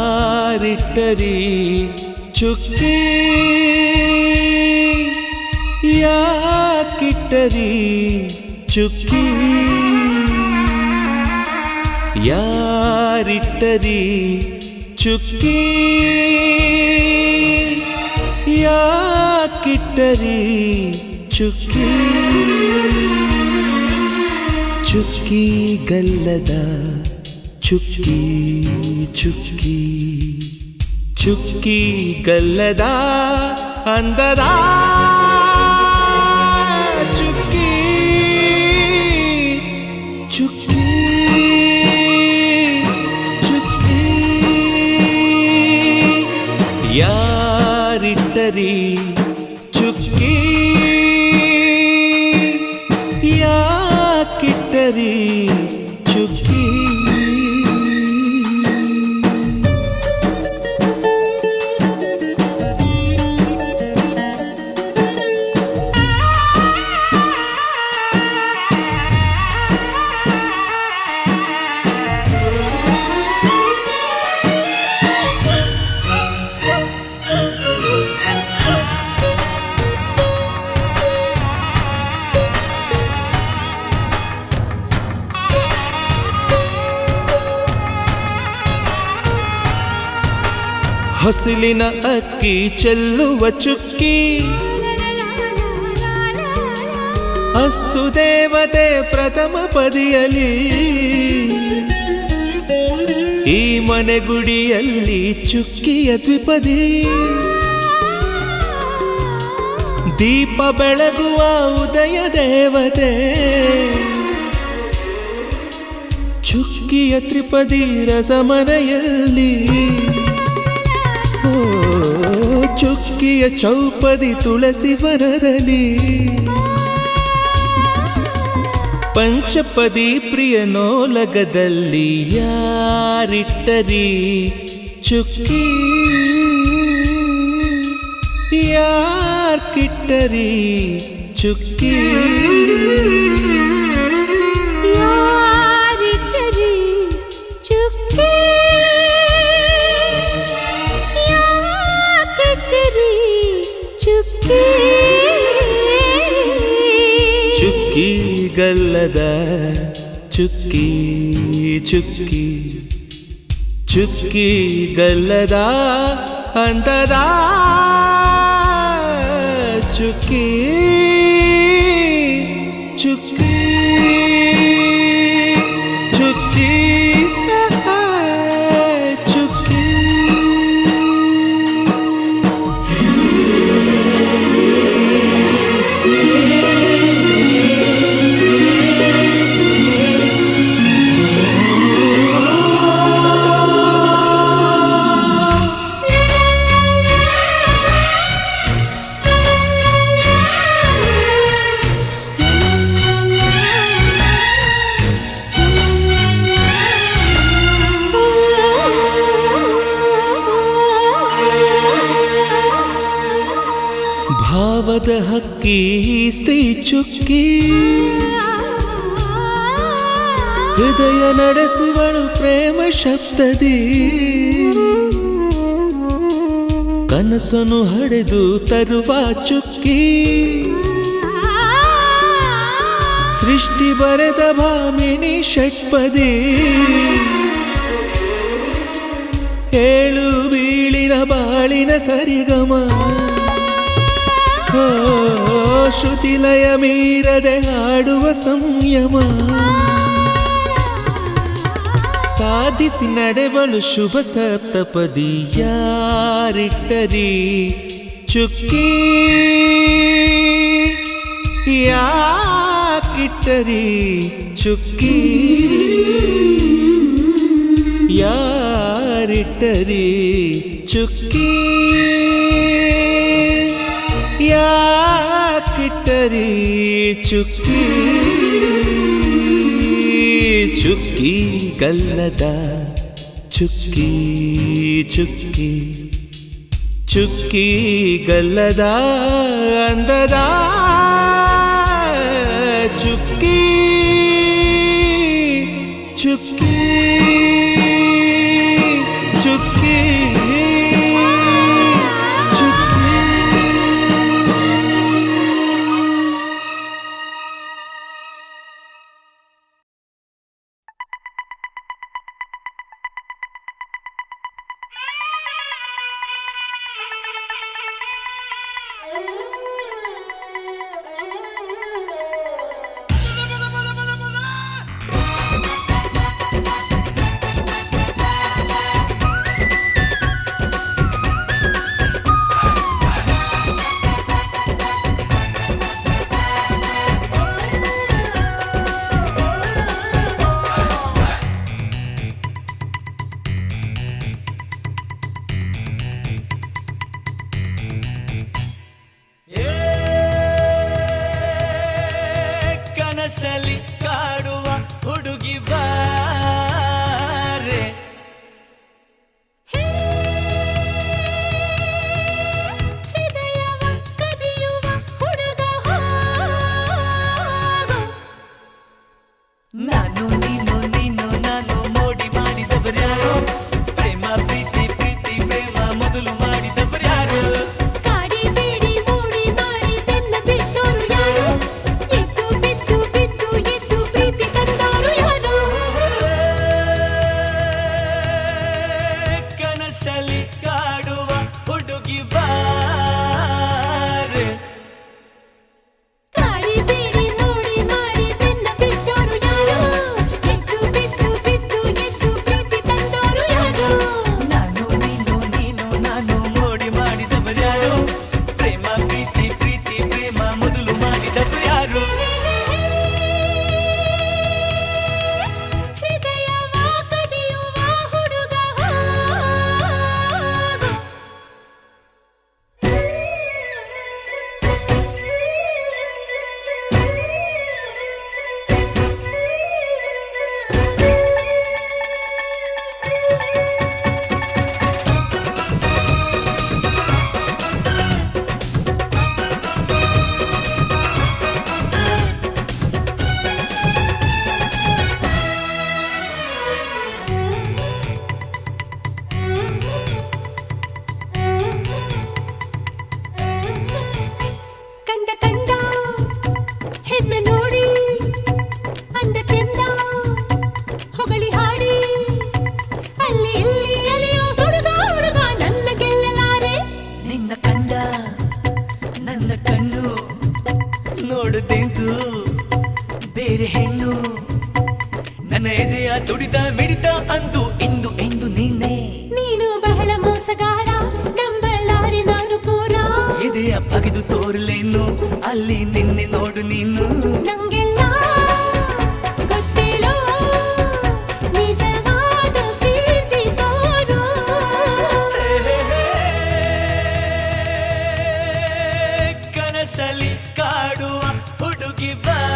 ಯಾರಿಟ್ಟರಿ ಚುಕ್ಕಿ ಯಾಕಿಟ್ಟರಿ ಚುಕ್ಕಿ ಯಾರಿಟ್ಟರಿ ಚುಕ್ಕಿ ಯಾಕಿಟ್ಟರಿ ಚುಕ್ಕಿ ಚುಕ್ಕಿ ಗಲ್ಲದ ಚುಕ್ಕಿ ಚುಕ್ಕಿ ಚುಕ್ಕಿ ಗಲ್ಲದ ಅಂದದ ಚುಕ್ಕಿ ಚುಕ್ಕಿ ಚುಕ್ಕಿ ಯಾರಿಟ್ಟರಿ ಚುಕ್ಕಿ ಯಾಕಿಟ್ಟರಿ ಚುಕ್ಕಿ ಹೊಸಲಿನ ಅಕ್ಕಿ ಚೆಲ್ಲುವ ಚುಕ್ಕಿ ಚುಕ್ಕಿ ಅಸ್ತು ದೇವತೆ ಪ್ರಥಮ ಪದಿಯಲಿ ಈ ಮನೆ ಗುಡಿಯಲ್ಲಿ ಚುಕ್ಕಿಯ ದ್ವಿಪದಿ ದೀಪ ಬೆಳಗುವ ಉದಯ ದೇವತೆ ಚುಕ್ಕಿಯ ತ್ರಿಪದಿ ರಸಮನೆಯಲ್ಲಿ ಓ ಚುಕ್ಕಿಯ ಚೌಪದಿ ತುಳಸಿ ವನದಲ್ಲಿ ಪಂಚಪದಿ ಪ್ರಿಯನೋಲಗದಲ್ಲಿ ಯಾರಿಟ್ಟರಿ ಚುಕ್ಕಿ ಯಾರ್ ಕಿಟ್ಟರಿ ಚುಕ್ಕಿ ಯಾರಿಟ್ಟರಿ ಚುಕ್ಕಿ ಯಾಕಿಟ್ಟರಿ ಚುಕ್ಕಿ ಚುಕ್ಕಿ ಗಲ್ಲದ ಚುಕ್ಕಿ ಚುಕ್ಕಿ ಚುಕ್ಕಿ ಗಲ್ಲದ ಅಂತದ ಚುಕ್ಕಿ ಚುಕ್ಕಿ ಚುಕ್ಕಿ ಚುಕ್ಕಿ ಭಾವದ ಹಕ್ಕಿ ಸ್ತ್ರೀ ಚುಕ್ಕಿ ಹೃದಯ ನಡೆಸುವಳು ಪ್ರೇಮ ಶಬ್ದದಿ ಕನಸನು ಹಡೆದು ತರುವ ಚುಕ್ಕಿ ಸೃಷ್ಟಿ ಬರೆದ ಭಾಮಿನಿ ಷಟ್ಪದಿ ಏಳು ಬೀಳಿನ ಬಾಳಿನ ಸರಿಗಮ ಶ್ರುತಿಲಯ ಮೀರದೆ ಹಾಡುವ ಸಂಯಮ ಸಾಧಿಸಿ ನಡೆವಳು ಶುಭ ಸಪ್ತಪದಿ ಯಾರಿಟ್ಟರಿ ಚುಕ್ಕಿ ಯಾಕಿಟ್ಟರಿ ಚುಕ್ಕಿ ಯಾರಿಟ್ಟರಿ ಚುಕ್ಕಿ ಯಾಕಿಟ್ಟರಿ ಚುಕ್ಕಿ ಚುಕ್ಕಿ ಗಲ್ಲದ ಚುಕ್ಕಿ ಚುಕ್ಕಿ ಚುಕ್ಕಿ ಗಲ್ಲದ ಅಂದದ ಚುಕ್ಕಿ ಚುಕ್ಕಿ ಚುಕ್ಕಿ ಎದೆಯ ತುಡಿದ ಮಿಡಿತ ಅಂದು ಇಂದು ಎಂದು ನೀನೆ. ನೀನು ಬಹಳ ಮೋಸಗಾರ, ನಂಬಲಾರೆ ನಾನು ಪೂರ. ಎದೆಯ ಬಗೆದು ತೋರಲೇನು, ಅಲ್ಲಿ ನಿನ್ನೆ ನೋಡು ನೀನು. ನಂಗೆಲ್ಲ ಗೊತ್ತೇಳೋ, ನಿಜವಾದ ಪ್ರೀತಿ ತೋರು. ಕನಸಲಿ ಕಾಡುವ ಹುಡುಗಿ ಬಾರೆ.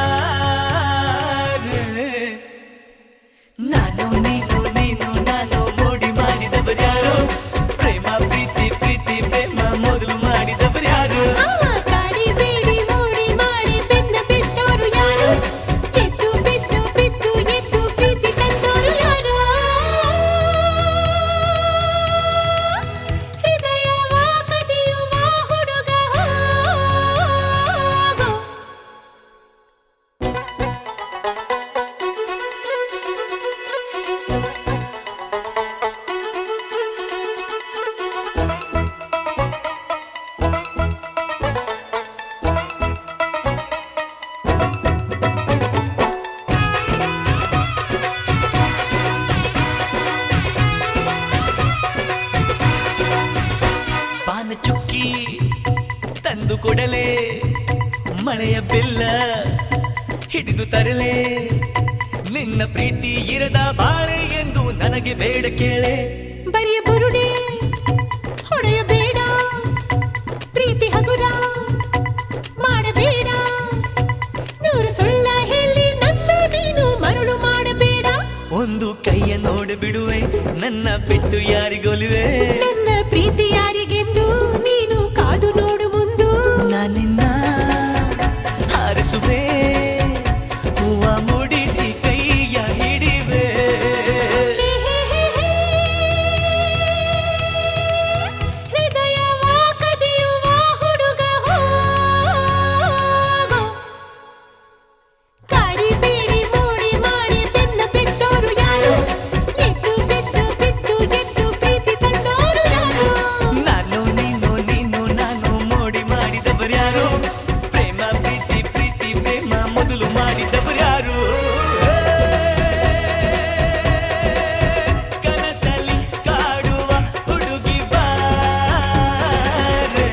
ನಾನು ನೀನು ನೀನು ನಾನು ಮೋಡಿ ಮಾಡಿದವರ್ಯಾರು. ಪ್ರೇಮ ಪ್ರೀತಿ ಪ್ರೀತಿ ಪ್ರೇಮ ಮೊದಲು ಮಾಡಿದವರ್ಯಾರು. ಕಾಡಿ ಬೇಡಿ ಮೋಡಿ ಮಾಡಿ ಬೆನ್ನ ಬಿದ್ದೋರು ಯಾರು? ಎದ್ದು ಬಿದ್ದು ಬಿದ್ದು ಎದ್ದು ಪ್ರೀತಿ ತಂದೋರು ಯಾರು? ಹೃದಯವ ಕದಿಯುವ ಹುಡುಗ ಹೋಗು. ಪಾನ ಚುಕ್ಕಿ ತಂದು ಕೊಡಲೆ, ಮಳೆಯ ಬೆಲ್ಲ ಹಿಡಿದು ತರಲೆ. ನಿನ್ನ ಪ್ರೀತಿ ಇರದ ಬಾಳೆ ಎಂದು ನನಗೆ ಬೇಡ ಕೇಳೆ. ಬರಿಯ ಬುರುಡೆ ಹೊಡೆಯಬೇಡ, ಪ್ರೀತಿ ಹಗುರ ಮಾಡಬೇಡ. ನೂರು ಸುಳ್ಳ ಹೇಳಿ ನನ್ನ ನೀನು ಮರುಳು ಮಾಡಬೇಡ. ಒಂದು ಕೈಯ ನೋಡು ಬಿಡುವೆ, ನನ್ನ ಬಿಟ್ಟು ಯಾರಿಗೊಲಿವೆ. ನನ್ನ ಪ್ರೀತಿ ಯಾರಿಗೆಂದು ನೀನು ಕಾದು ನೋಡು ಮುಂದು. ನಾನಿನ್ನ ಹಾರಿಸುವೆ, ಹೂವ ಮುಡಿಸಿ ಕೈಯ ಹಿಡಿವೆ. ಹೃದಯವ ಕದಿಯುವ ಹುಡುಗ ಹೋಗು. ಕಾಡಿ ಬೇಡಿ ಮೋಡಿ ಮಾಡಿ ಬೆನ್ನ ಬಿದ್ದೋರು ಯಾರು? ಎದ್ದು ಬಿದ್ದು ಬಿದ್ದು ಎದ್ದು ಪ್ರೀತಿ ತಂದೋರು ಯಾರು? ನಾನು ನೀನು ನೀನು ನಾನು ಮೋಡಿ ಮಾಡಿದವರ್ಯಾರು. ಪ್ರೇಮ ಪ್ರೀತಿ ಪ್ರೀತಿ ಪ್ರೇಮ ಮೊದಲು ಮಾಡಿದವರ್ಯಾರು. ಕನಸಲಿ ಕಾಡುವ ಹುಡುಗಿ ಬಾರೆ.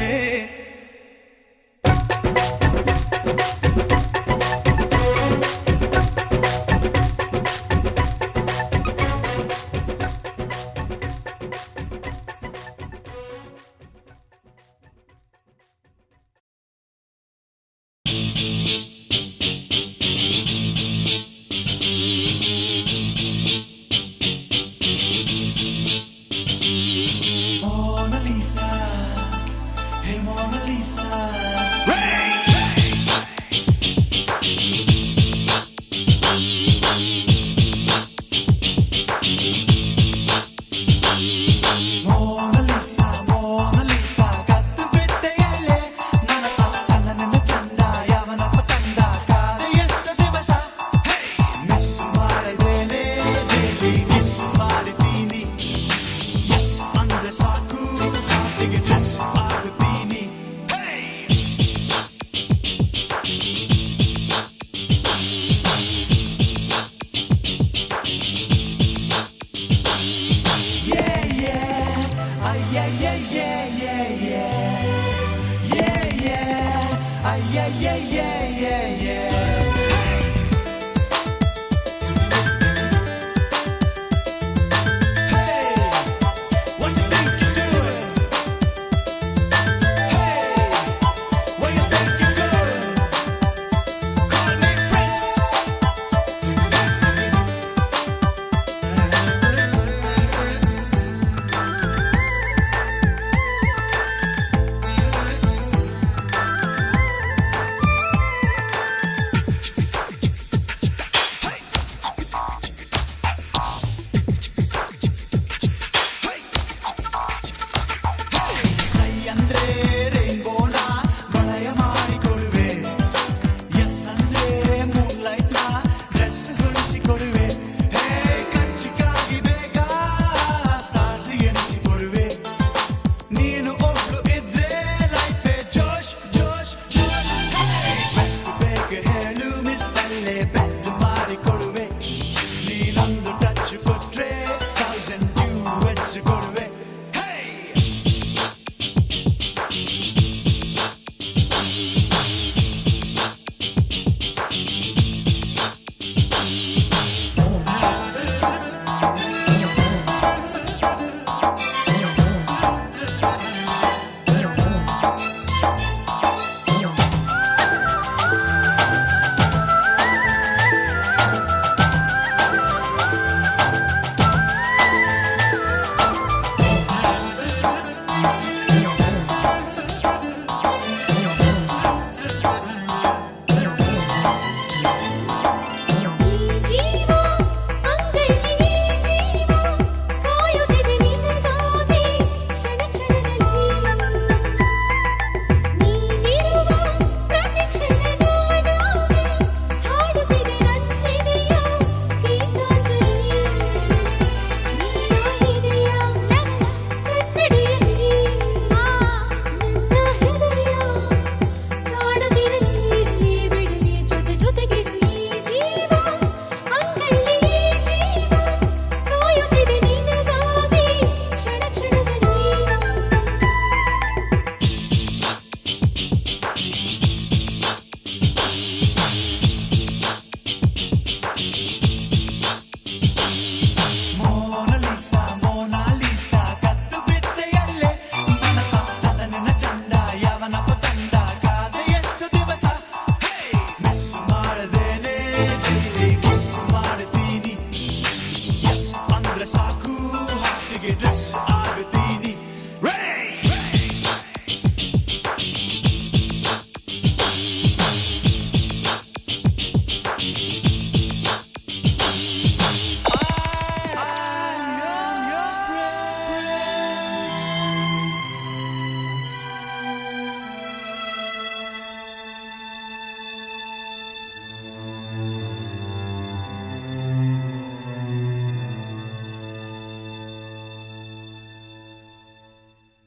ಬಂದ್ರೆ ಸಾಕು